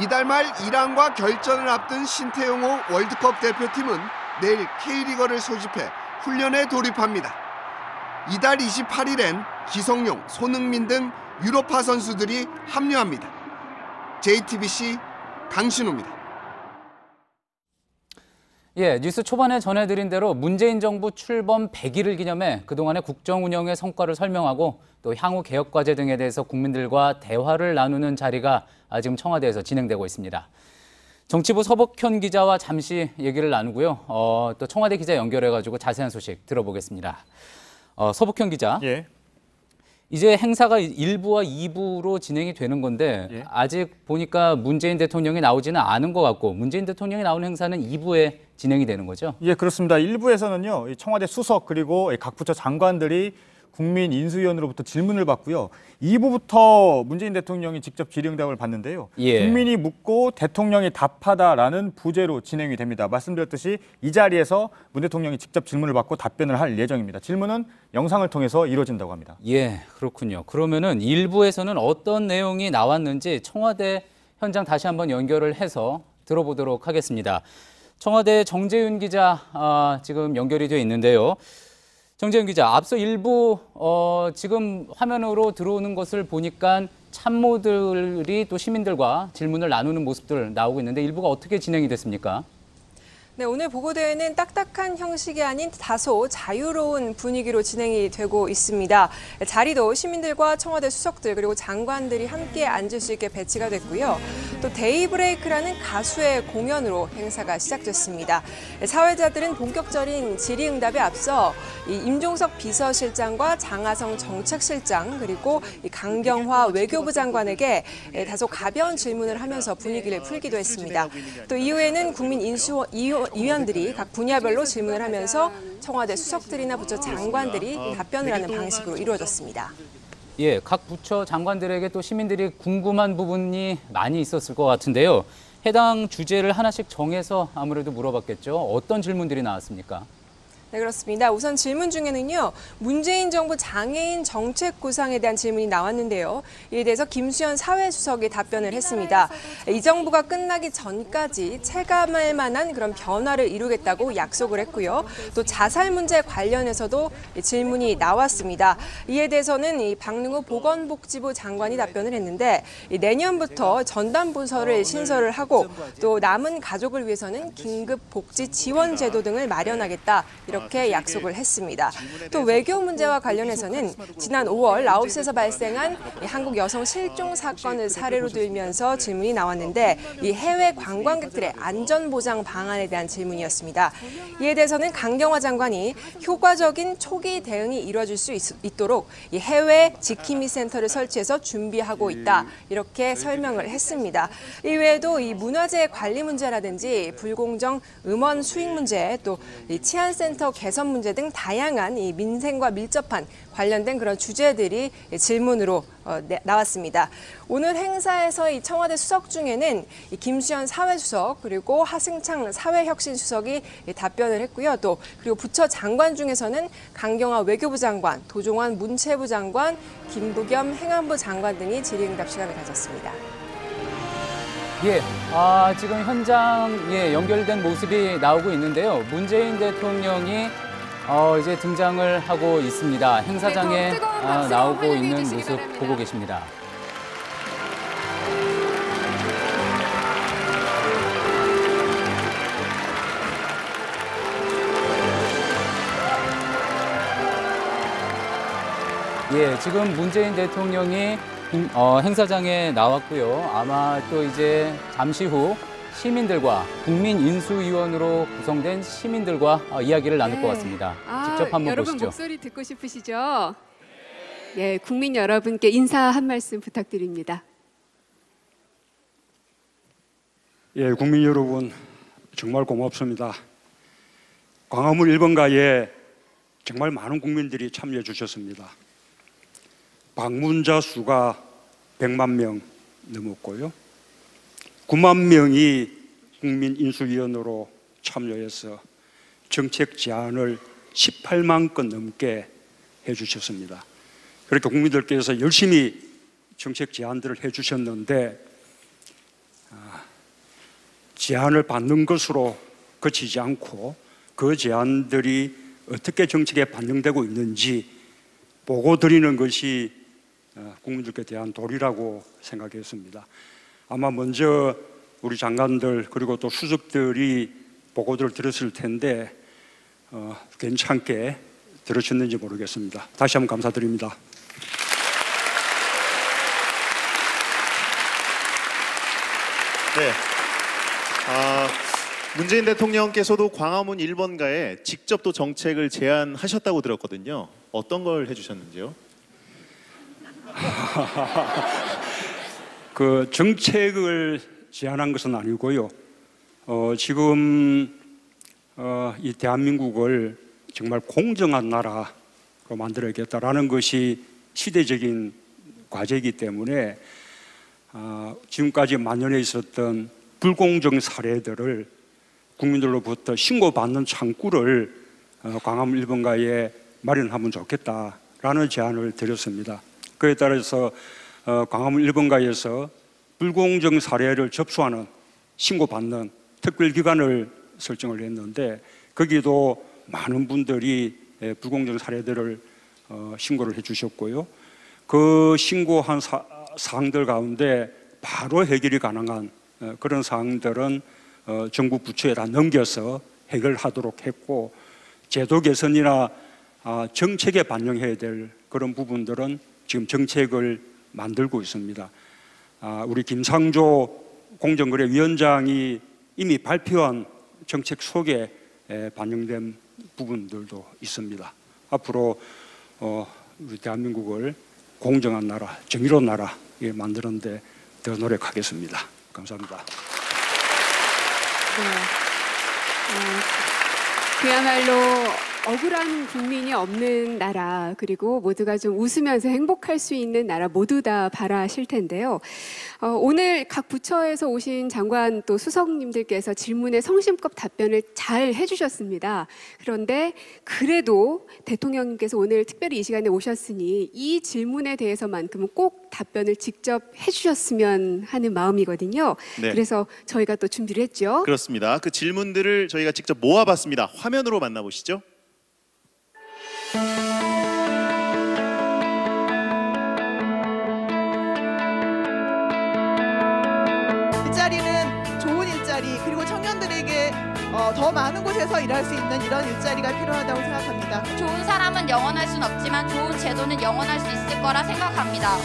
이달 말 이란과 결전을 앞둔 신태용호 월드컵 대표팀은 내일 K리거를 소집해 훈련에 돌입합니다. 이달 28일엔 기성용, 손흥민 등 유럽파 선수들이 합류합니다. JTBC 강신호입니다. 예, 뉴스 초반에 전해드린 대로 문재인 정부 출범 100일을 기념해 그동안의 국정 운영의 성과를 설명하고 또 향후 개혁 과제 등에 대해서 국민들과 대화를 나누는 자리가 지금 청와대에서 진행되고 있습니다. 정치부 서복현 기자와 잠시 얘기를 나누고요. 또 청와대 기자 연결해가지고 자세한 소식 들어보겠습니다. 서복현 기자. 예. 이제 행사가 1부와 2부로 진행이 되는 건데 예. 아직 보니까 문재인 대통령이 나오지는 않은 것 같고 문재인 대통령이 나오는 행사는 2부에 진행이 되는 거죠? 예, 그렇습니다. 1부에서는요, 청와대 수석 그리고 각 부처 장관들이 국민 인수위원으로부터 질문을 받고요. 2부부터 문재인 대통령이 직접 질의응답을 받는데요. 예. 국민이 묻고 대통령이 답하다라는 부제로 진행이 됩니다. 말씀드렸듯이 이 자리에서 문 대통령이 직접 질문을 받고 답변을 할 예정입니다. 질문은 영상을 통해서 이루어진다고 합니다. 예, 그렇군요. 그러면은 1부에서는 어떤 내용이 나왔는지 청와대 현장 다시 한번 연결을 해서 들어보도록 하겠습니다. 청와대 정재윤 기자 지금 연결이 되어 있는데요. 정재윤 기자, 앞서 일부 지금 화면으로 들어오는 것을 보니까 참모들이 또 시민들과 질문을 나누는 모습들 나오고 있는데 일부가 어떻게 진행이 됐습니까? 네, 오늘 보고대회는 딱딱한 형식이 아닌 다소 자유로운 분위기로 진행이 되고 있습니다. 자리도 시민들과 청와대 수석들 그리고 장관들이 함께 앉을 수 있게 배치가 됐고요. 또 데이브레이크라는 가수의 공연으로 행사가 시작됐습니다. 사회자들은 본격적인 질의응답에 앞서 임종석 비서실장과 장하성 정책실장 그리고 강경화 외교부 장관에게 다소 가벼운 질문을 하면서 분위기를 풀기도 했습니다. 또 이후에는 위원들이 각 분야별로 질문을 하면서 청와대 수석들이나 부처 장관들이 답변을 하는 방식으로 이루어졌습니다. 예, 각 부처 장관들에게 또 시민들이 궁금한 부분이 많이 있었을 것 같은데요. 해당 주제를 하나씩 정해서 아무래도 물어봤겠죠. 어떤 질문들이 나왔습니까? 네, 그렇습니다. 우선 질문 중에는요, 문재인 정부 장애인 정책 구상에 대한 질문이 나왔는데요. 이에 대해서 김수현 사회수석이 답변을 했습니다. 이 정부가 끝나기 전까지 체감할 만한 그런 변화를 이루겠다고 약속을 했고요. 또 자살 문제 관련해서도 질문이 나왔습니다. 이에 대해서는 이 박능호 보건복지부 장관이 답변을 했는데 내년부터 전담 부서를 신설을 하고 또 남은 가족을 위해서는 긴급 복지 지원 제도 등을 마련하겠다. 이렇게 약속을 했습니다. 또 외교 문제와 관련해서는 지난 5월 라오스에서 발생한 한국 여성 실종 사건을 사례로 들면서 질문이 나왔는데 이 해외 관광객들의 안전보장 방안에 대한 질문이었습니다. 이에 대해서는 강경화 장관이 효과적인 초기 대응이 이루어질 수 있도록 이 해외 지킴이 센터를 설치해서 준비하고 있다. 이렇게 설명을 했습니다. 이외에도 이 문화재 관리 문제라든지 불공정 음원 수익 문제 또 이 치안센터 개선 문제 등 다양한 이 민생과 밀접한 관련된 그런 주제들이 질문으로 나왔습니다. 오늘 행사에서 이 청와대 수석 중에는 이 김수현 사회수석 그리고 하승창 사회혁신수석이 답변을 했고요. 또 그리고 부처 장관 중에서는 강경화 외교부 장관, 도종환 문체부 장관, 김부겸 행안부 장관 등이 질의응답 시간을 가졌습니다. 예, 지금 현장에 연결된 모습이 나오고 있는데요. 문재인 대통령이 이제 등장을 하고 있습니다. 행사장에 나오고 있는 모습 보고 계십니다. 예, 지금 문재인 대통령이 행사장에 나왔고요. 아마 또 이제 잠시 후 시민들과 국민인수위원으로 구성된 시민들과 이야기를 나눌 것 같습니다. 직접 한번 여러분 보시죠. 목소리 듣고 싶으시죠? 예, 국민 여러분께 인사 한 말씀 부탁드립니다. 예, 국민 여러분 정말 고맙습니다. 광화문 1번가에 정말 많은 국민들이 참여해 주셨습니다. 방문자 수가 100만 명 넘었고요. 9만 명이 국민인수위원으로 참여해서 정책 제안을 18만 건 넘게 해주셨습니다. 그렇게 국민들께서 열심히 정책 제안들을 해주셨는데 제안을 받는 것으로 그치지 않고 그 제안들이 어떻게 정책에 반영되고 있는지 보고 드리는 것이 국민들께 대한 도리라고 생각했습니다. 아마 먼저 우리 장관들 그리고 또 수석들이 보고들을 들었을 텐데 괜찮게 들으셨는지 모르겠습니다. 다시 한번 감사드립니다. 네. 문재인 대통령께서도 광화문 1번가에 직접 또 정책을 제안하셨다고 들었거든요. 어떤 걸 해주셨는지요? 그 정책을 제안한 것은 아니고요. 지금 이 대한민국을 정말 공정한 나라로 만들어야겠다라는 것이 시대적인 과제이기 때문에 지금까지 만연해 있었던 불공정 사례들을 국민들로부터 신고받는 창구를 광화문 1번가에 마련하면 좋겠다라는 제안을 드렸습니다. 그에 따라서 광화문 1번가에서 불공정 사례를 접수하는 신고받는 특별기관을 설정을 했는데 거기도 많은 분들이 불공정 사례들을 신고를 해주셨고요. 그 신고한 사항들 가운데 바로 해결이 가능한 그런 사항들은 정부 부처에다 넘겨서 해결하도록 했고 제도 개선이나 정책에 반영해야 될 그런 부분들은 지금 정책을 만들고 있습니다. 우리 김상조 공정거래위원장이 이미 발표한 정책 속에 반영된 부분들도 있습니다. 앞으로 우리 대한민국을 공정한 나라, 정의로운 나라 만드는 데 더 노력하겠습니다. 감사합니다. 그야말로 억울한 국민이 없는 나라, 그리고 모두가 좀 웃으면서 행복할 수 있는 나라 모두 다 바라실 텐데요. 오늘 각 부처에서 오신 장관 또 수석님들께서 질문에 성심껏 답변을 잘 해주셨습니다. 그런데 그래도 대통령님께서 오늘 특별히 이 시간에 오셨으니 이 질문에 대해서만큼은 꼭 답변을 직접 해주셨으면 하는 마음이거든요. 네. 그래서 저희가 또 준비를 했죠. 그렇습니다. 그 질문들을 저희가 직접 모아봤습니다. 화면으로 만나보시죠. 일자리는 좋은 일자리, 그리고 청년들에게 더 많은 곳에서 일할 수 있는 이런 일자리가 필요하다고 생각합니다. 좋은 사람은 영원할 순 없지만 좋은 제도는 영원할 수 있을 거라 생각합니다.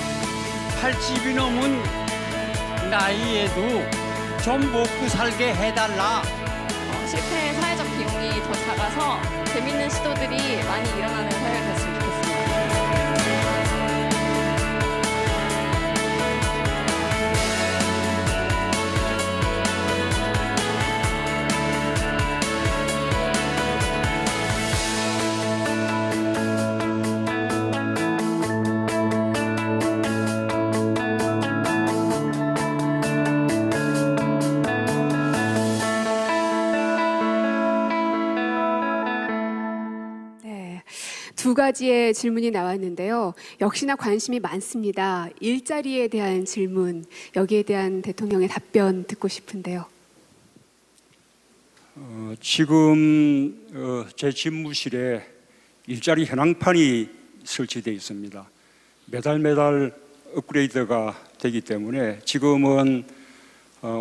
80이 넘은 나이에도 좀 먹고 살게 해달라. 실패의 사회적 비용이 더 작아서 재밌는 시도들이 많이 일어나는 사회가 됐으면 좋겠습니다. 두 가지의 질문이 나왔는데요. 역시나 관심이 많습니다. 일자리에 대한 질문, 여기에 대한 대통령의 답변 듣고 싶은데요. 지금 제 집무실에 일자리 현황판이 설치되어 있습니다. 매달 업그레이드가 되기 때문에 지금은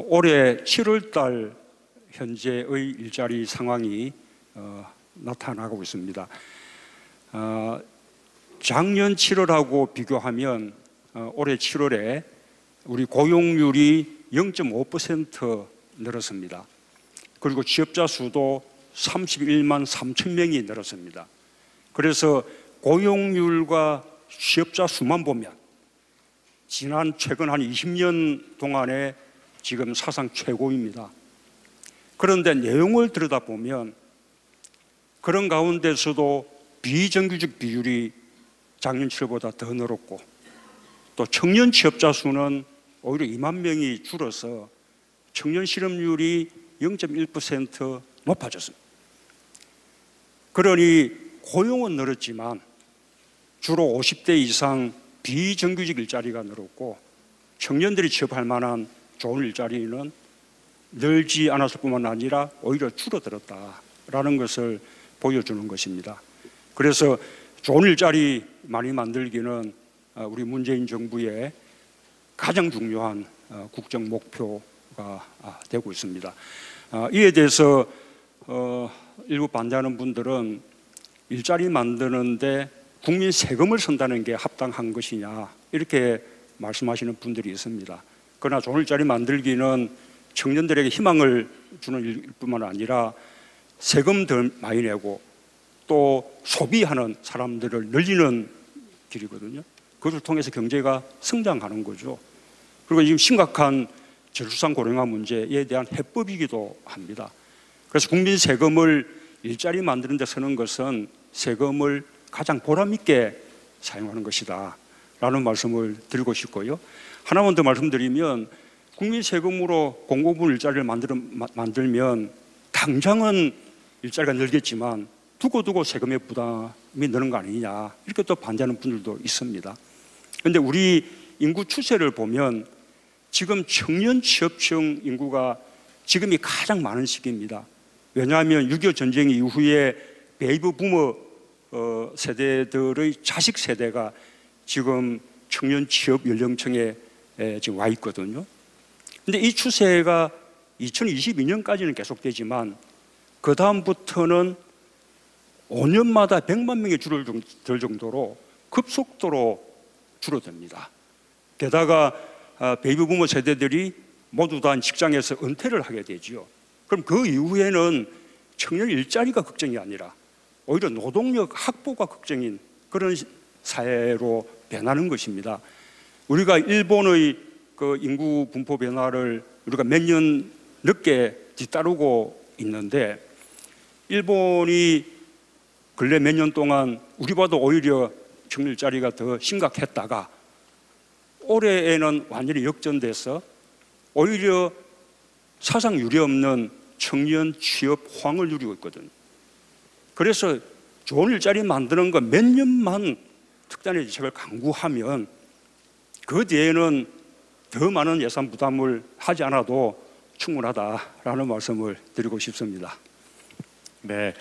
올해 7월 달 현재의 일자리 상황이 나타나고 있습니다. 작년 7월하고 비교하면 올해 7월에 우리 고용률이 0.5% 늘었습니다. 그리고 취업자 수도 31만 3천 명이 늘었습니다. 그래서 고용률과 취업자 수만 보면 최근 한 20년 동안에 지금 사상 최고입니다. 그런데 내용을 들여다보면 그런 가운데서도 비정규직 비율이 작년 7월보다 더 늘었고 또 청년 취업자 수는 오히려 2만 명이 줄어서 청년 실업률이 0.1% 높아졌습니다. 그러니 고용은 늘었지만 주로 50대 이상 비정규직 일자리가 늘었고 청년들이 취업할 만한 좋은 일자리는 늘지 않았을 뿐만 아니라 오히려 줄어들었다라는 것을 보여주는 것입니다. 그래서 좋은 일자리 많이 만들기는 우리 문재인 정부의 가장 중요한 국정 목표가 되고 있습니다. 이에 대해서 일부 반대하는 분들은 일자리 만드는데 국민 세금을 쓴다는 게 합당한 것이냐 이렇게 말씀하시는 분들이 있습니다. 그러나 좋은 일자리 만들기는 청년들에게 희망을 주는 일뿐만 아니라 세금 더 많이 내고 또 소비하는 사람들을 늘리는 길이거든요. 그것을 통해서 경제가 성장하는 거죠. 그리고 지금 심각한 저출산 고령화 문제에 대한 해법이기도 합니다. 그래서 국민 세금을 일자리 만드는 데 쓰는 것은 세금을 가장 보람 있게 사용하는 것이다 라는 말씀을 드리고 싶고요. 하나만 더 말씀드리면 국민 세금으로 공공부문 일자리를 만들면 당장은 일자리가 늘겠지만 두고두고 세금의 부담이 느는 거 아니냐 이렇게 또 반대하는 분들도 있습니다. 그런데 우리 인구 추세를 보면 지금 청년 취업층 인구가 지금이 가장 많은 시기입니다. 왜냐하면 6.25 전쟁 이후에 베이비 부머 세대들의 자식 세대가 지금 청년 취업 연령층에 지금 와 있거든요. 근데 이 추세가 2022년까지는 계속되지만 그 다음부터는 5년마다 100만 명이 줄어들 정도로 급속도로 줄어듭니다. 게다가 베이비 부머 세대들이 모두 다 직장에서 은퇴를 하게 되죠. 그럼 그 이후에는 청년 일자리가 걱정이 아니라 오히려 노동력 확보가 걱정인 그런 사회로 변하는 것입니다. 우리가 일본의 그 인구 분포 변화를 우리가 몇 년 늦게 뒤따르고 있는데 일본이 근래 몇 년 동안 우리보다 오히려 청년 일자리가 더 심각했다가 올해에는 완전히 역전돼서 오히려 사상 유례없는 청년 취업 호황을 누리고 있거든요. 그래서 좋은 일자리 만드는 거 몇 년만 특단의 대책을 강구하면 그 뒤에는 더 많은 예산 부담을 하지 않아도 충분하다라는 말씀을 드리고 싶습니다. 네.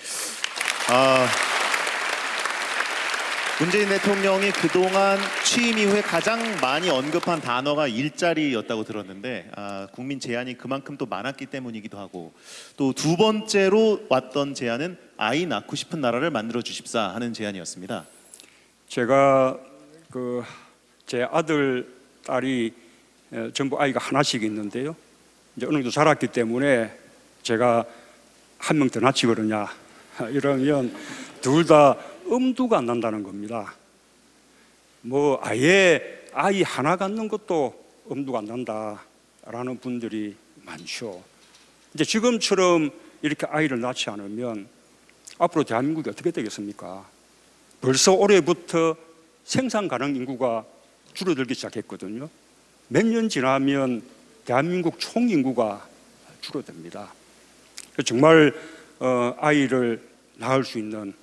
문재인 대통령이 그동안 취임 이후에 가장 많이 언급한 단어가 일자리였다고 들었는데 국민 제안이 그만큼 또 많았기 때문이기도 하고 또 두 번째로 왔던 제안은 아이 낳고 싶은 나라를 만들어 주십사 하는 제안이었습니다. 제가 제 아들, 딸이 전부 아이가 하나씩 있는데요. 이제 어느 정도 자랐기 때문에 제가 한 명 더 낳지 그러냐 이러면 둘 다 엄두가 안 난다는 겁니다. 뭐 아예 아이 하나 갖는 것도 엄두가 안 난다라는 분들이 많죠. 이제 지금처럼 이렇게 아이를 낳지 않으면 앞으로 대한민국이 어떻게 되겠습니까? 벌써 올해부터 생산 가능 인구가 줄어들기 시작했거든요. 몇 년 지나면 대한민국 총 인구가 줄어듭니다. 정말 아이를 낳을 수 있는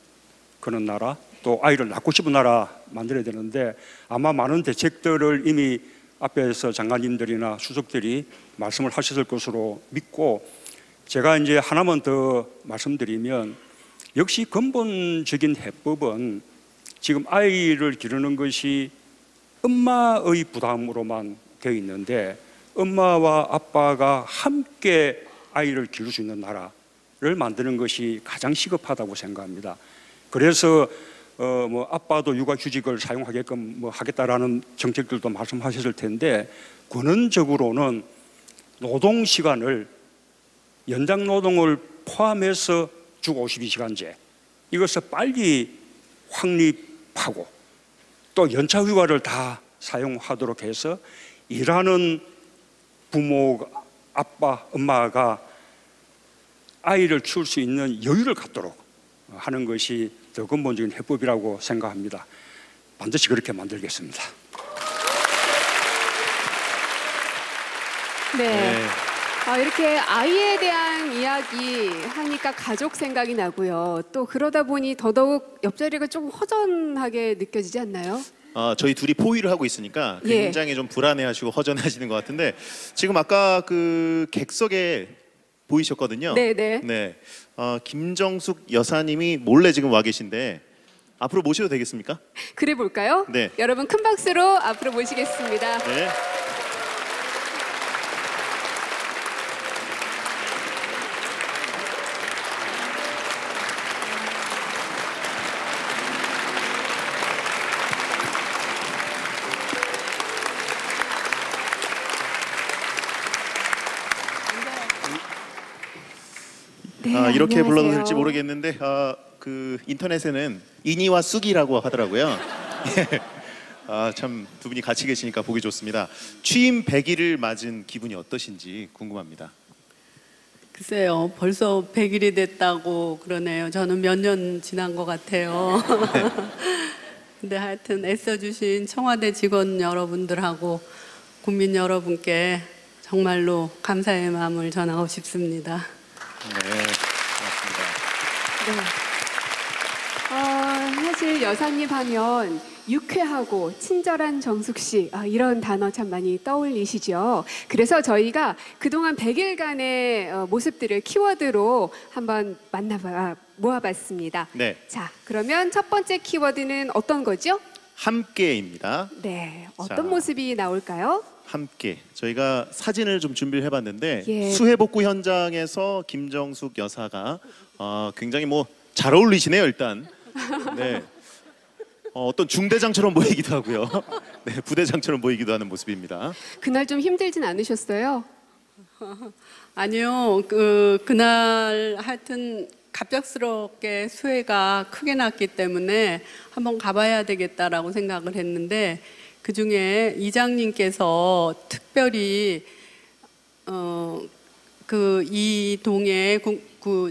그런 나라, 또 아이를 낳고 싶은 나라 만들어야 되는데 아마 많은 대책들을 이미 앞에서 장관님들이나 수석들이 말씀을 하셨을 것으로 믿고, 제가 이제 하나만 더 말씀드리면, 역시 근본적인 해법은 지금 아이를 기르는 것이 엄마의 부담으로만 되어 있는데, 엄마와 아빠가 함께 아이를 기를 수 있는 나라를 만드는 것이 가장 시급하다고 생각합니다. 그래서 뭐 아빠도 육아휴직을 사용하게끔 뭐 하겠다라는 정책들도 말씀하셨을 텐데, 근원적으로는 노동 시간을 연장 노동을 포함해서 주 52시간제 이것을 빨리 확립하고 또 연차 휴가를 다 사용하도록 해서 일하는 부모, 아빠, 엄마가 아이를 키울 수 있는 여유를 갖도록 하는 것이 더 근본적인 해법이라고 생각합니다. 반드시 그렇게 만들겠습니다. 네. 이렇게 아이에 대한 이야기 하니까 가족 생각이 나고요. 또 그러다 보니 더더욱 옆자리가 조금 허전하게 느껴지지 않나요? 저희 둘이 포위를 하고 있으니까 예. 굉장히 좀 불안해하시고 허전하시는 것 같은데, 지금 아까 그 객석에 보이셨거든요. 네네. 네. 김정숙 여사님이 몰래 지금 와 계신데 앞으로 모셔도 되겠습니까? 그래 볼까요? 네. 여러분 큰 박수로 앞으로 모시겠습니다. 네. 이렇게 안녕하세요. 불러도 될지 모르겠는데 그 인터넷에는 이니와 쑥이라고 하더라고요. 참 두 분이 같이 계시니까 보기 좋습니다. 취임 100일을 맞은 기분이 어떠신지 궁금합니다. 글쎄요, 벌써 100일이 됐다고 그러네요. 저는 몇 년 지난 것 같아요. 네. 근데 하여튼 애써주신 청와대 직원 여러분들하고 국민 여러분께 정말로 감사의 마음을 전하고 싶습니다. 네, 고맙습니다. 네. 사실 여사님 하면 유쾌하고 친절한 정숙 씨, 이런 단어 참 많이 떠올리시죠. 그래서 저희가 그동안 100일간의 모습들을 키워드로 한번 모아봤습니다. 네. 자, 그러면 첫 번째 키워드는 어떤 거죠? 함께입니다. 네, 어떤 자. 모습이 나올까요? 함께. 저희가 사진을 좀 준비를 해봤는데 예. 수해복구 현장에서 김정숙 여사가 굉장히 뭐 잘 어울리시네요, 일단. 네. 어떤 중대장처럼 보이기도 하고요. 네, 부대장처럼 보이기도 하는 모습입니다. 그날 좀 힘들진 않으셨어요? 아니요, 그날 하여튼 갑작스럽게 수해가 크게 났기 때문에 한번 가봐야 되겠다라고 생각을 했는데, 그 중에 이장님께서 특별히 이 동의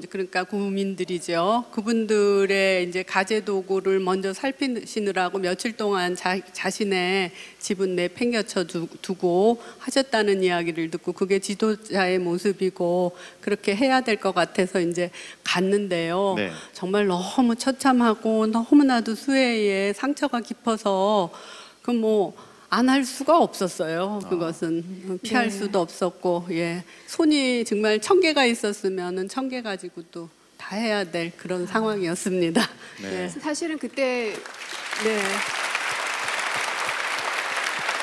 그러니까 구민들이죠. 그분들의 이제 가재 도구를 먼저 살피시느라고 며칠 동안 자신의 집은 내팽겨쳐 두고 하셨다는 이야기를 듣고, 그게 지도자의 모습이고 그렇게 해야 될 것 같아서 이제 갔는데요. 네. 정말 너무 처참하고 너무나도 수해에 상처가 깊어서 안 할 수가 없었어요. 그것은 피할 수도 없었고, 예, 손이 정말 1000개가 있었으면은 1000개 가지고도 다 해야 될 그런 상황이었습니다. 네. 사실은 그때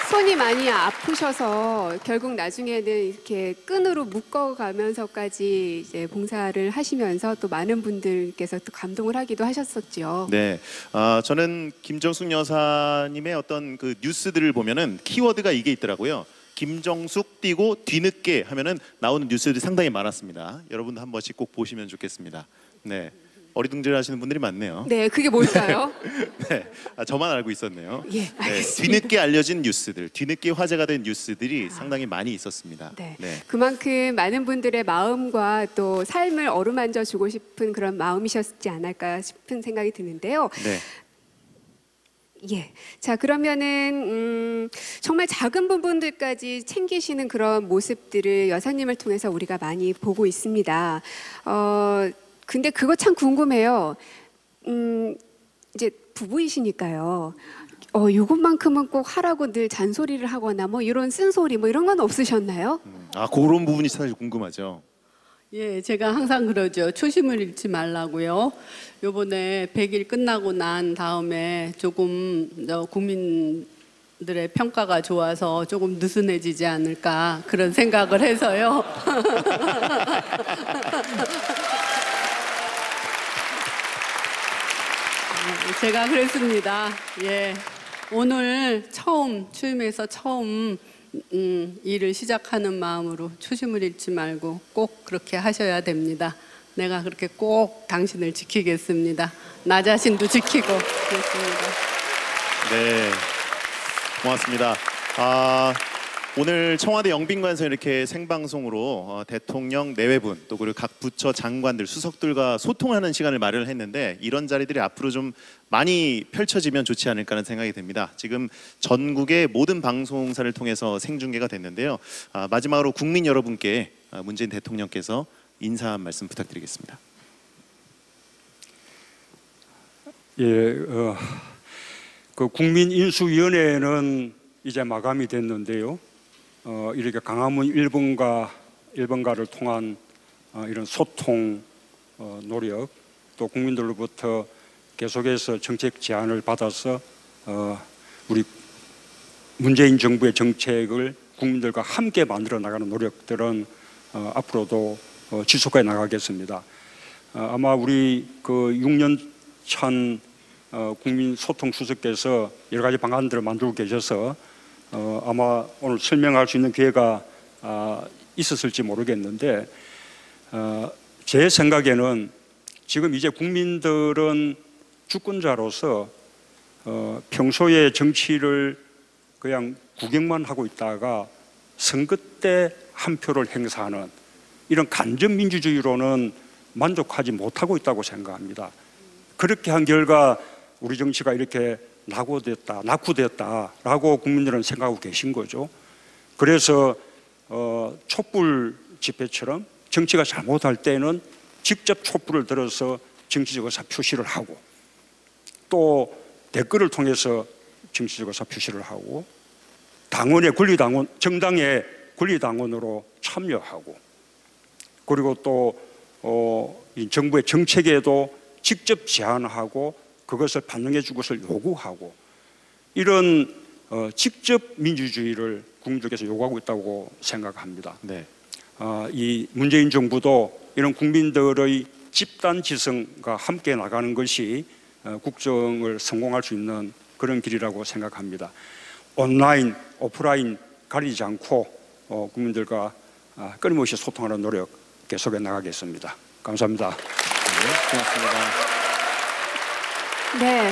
손이 많이 아프셔서 결국 나중에는 이렇게 끈으로 묶어가면서까지 이제 봉사를 하시면서 또 많은 분들께서 또 감동을 하기도 하셨었죠. 네, 저는 김정숙 여사님의 어떤 그 뉴스들을 보면은 키워드가 이게 있더라고요. 김정숙 띄고 뒤늦게 하면은 나오는 뉴스들이 상당히 많았습니다. 여러분도 한 번씩 꼭 보시면 좋겠습니다. 네, 어리둥절하시는 분들이 많네요. 네, 그게 뭘까요? 네, 저만 알고 있었네요. 예, 알겠습니다. 네, 뒤늦게 알려진 뉴스들, 뒤늦게 화제가 된 뉴스들이 상당히 많이 있었습니다. 네. 네. 그만큼 많은 분들의 마음과 또 삶을 어루만져 주고 싶은 그런 마음이셨지 않을까 싶은 생각이 드는데요. 네. 예. 자, 그러면은 정말 작은 부분들까지 챙기시는 그런 모습들을 여사님을 통해서 우리가 많이 보고 있습니다. 근데 그거 참 궁금해요. 이제 부부이시니까요. 이것만큼은 꼭 하라고 늘 잔소리를 하거나 뭐 이런 쓴소리 뭐 이런 건 없으셨나요? 그런 부분이 사실 궁금하죠. 예, 제가 항상 그러죠. 초심을 잃지 말라고요. 요번에 100일 끝나고 난 다음에 조금 국민들의 평가가 좋아서 조금 느슨해지지 않을까 그런 생각을 해서요. 제가 그랬습니다. 예, 오늘 취임해서 처음 일을 시작하는 마음으로 초심을 잃지 말고 꼭 그렇게 하셔야 됩니다. 내가 그렇게 꼭 당신을 지키겠습니다. 나 자신도 지키고 그렇습니다. 네, 고맙습니다. 오늘 청와대 영빈관에서 이렇게 생방송으로 대통령 내외분 또 그리고 각 부처 장관들 수석들과 소통하는 시간을 마련했는데 이런 자리들이 앞으로 좀 많이 펼쳐지면 좋지 않을까 하는 생각이 듭니다. 지금 전국의 모든 방송사를 통해서 생중계가 됐는데요. 마지막으로 국민 여러분께 문재인 대통령께서 인사 한 말씀 부탁드리겠습니다. 예, 그 국민인수위원회는 이제 마감이 됐는데요. 이렇게 강화문 1번가를 통한 이런 소통 노력 또 국민들로부터 계속해서 정책 제안을 받아서 우리 문재인 정부의 정책을 국민들과 함께 만들어 나가는 노력들은 앞으로도 지속해 나가겠습니다. 아마 우리 그 6년 찬 국민 소통 수석께서 여러 가지 방안들을 만들고 계셔서 아마 오늘 설명할 수 있는 기회가 있었을지 모르겠는데 제 생각에는 지금 이제 국민들은 주권자로서 평소에 정치를 그냥 구경만 하고 있다가 선거 때 한 표를 행사하는 이런 간접민주주의로는 만족하지 못하고 있다고 생각합니다. 그렇게 한 결과 우리 정치가 이렇게 낙후됐다라고 국민들은 생각하고 계신 거죠. 그래서 촛불 집회처럼 정치가 잘못할 때는 직접 촛불을 들어서 정치적 의사 표시를 하고 또 댓글을 통해서 정치적 의사 표시를 하고 당원의 권리당원, 정당의 권리당원으로 참여하고 그리고 또 이 정부의 정책에도 직접 제안하고 그것을 반영해 줄 것을 요구하고 이런 직접 민주주의를 국민들께서 요구하고 있다고 생각합니다. 네. 이 문재인 정부도 이런 국민들의 집단 지성과 함께 나가는 것이 국정을 성공할 수 있는 그런 길이라고 생각합니다. 온라인, 오프라인 가리지 않고 국민들과 끊임없이 소통하는 노력 계속해 나가겠습니다. 감사합니다. 네, 고맙습니다. 네.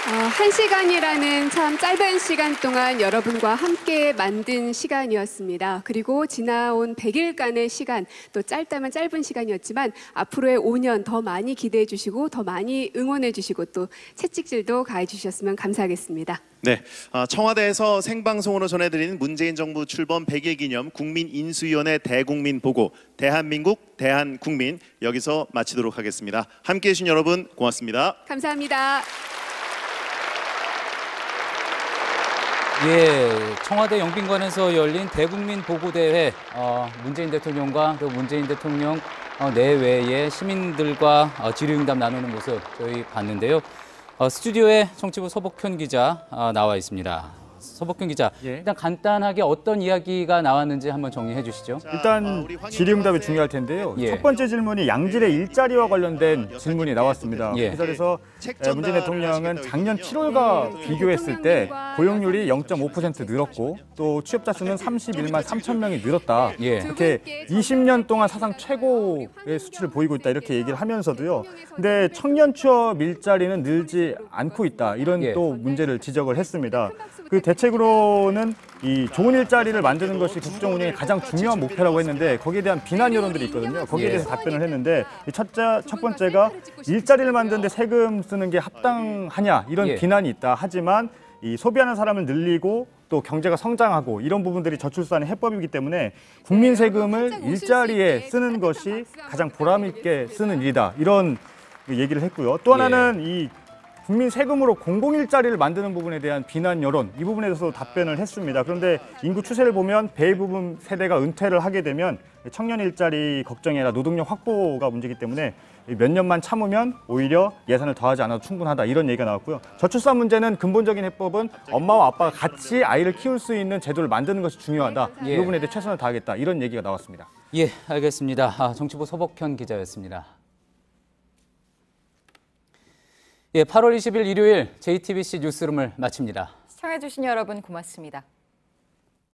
1시간이라는 참 짧은 시간 동안 여러분과 함께 만든 시간이었습니다. 그리고 지나온 100일간의 시간, 또 짧다면 짧은 시간이었지만 앞으로의 5년 더 많이 기대해 주시고 더 많이 응원해 주시고 또 채찍질도 가해 주셨으면 감사하겠습니다. 네, 청와대에서 생방송으로 전해드리는 문재인 정부 출범 100일 기념 국민인수위원회 대국민 보고 대한민국 대한국민 여기서 마치도록 하겠습니다. 함께해 주신 여러분 고맙습니다. 감사합니다. 예, 청와대 영빈관에서 열린 대국민 보고대회 문재인 대통령과 또 문재인 대통령 내외의 시민들과 질의응답 나누는 모습 저희 봤는데요. 스튜디오에 정치부 서복현 기자 나와 있습니다. 서복현 기자, 일단 간단하게 어떤 이야기가 나왔는지 한번 정리해 주시죠. 일단 질의응답이 중요할 텐데요. 첫 번째 질문이 양질의 일자리와 관련된 질문이 나왔습니다. 그 자리에서 문재인 대통령은 작년 7월과 비교했을 때 고용률이 0.5% 늘었고 또 취업자 수는 31만 3천 명이 늘었다. 이렇게 20년 동안 사상 최고의 수치를 보이고 있다 이렇게 얘기를 하면서도요. 근데 청년 취업 일자리는 늘지 않고 있다. 이런 또 문제를 지적을 했습니다. 그 대책으로는 이 좋은 일자리를 만드는 것이 국정 운영의 가장 중요한 목표라고 했는데 거기에 대한 비난 여론들이 있거든요. 거기에 대해서 답변을 했는데 첫 번째가 일자리를 만드는데 세금 쓰는 게 합당하냐 이런 비난이 있다. 하지만 이 소비하는 사람을 늘리고 또 경제가 성장하고 이런 부분들이 저출산의 해법이기 때문에 국민 세금을 일자리에 쓰는 것이 가장 보람 있게 쓰는 일이다. 이런 얘기를 했고요. 또 하나는 이 국민 세금으로 공공일자리를 만드는 부분에 대한 비난 여론, 이 부분에 대해서 답변을 했습니다. 그런데 인구 추세를 보면 대부분 세대가 은퇴를 하게 되면 청년 일자리 걱정이 아니라 노동력 확보가 문제이기 때문에 몇 년만 참으면 오히려 예산을 더하지 않아도 충분하다, 이런 얘기가 나왔고요. 저출산 문제는 근본적인 해법은 엄마와 아빠가 같이 아이를 키울 수 있는 제도를 만드는 것이 중요하다. 이 부분에 대해 최선을 다하겠다, 이런 얘기가 나왔습니다. 예, 알겠습니다. 정치부 서복현 기자였습니다. 예, 8월 20일 일요일 JTBC 뉴스룸을 마칩니다. 시청해주신 여러분 고맙습니다.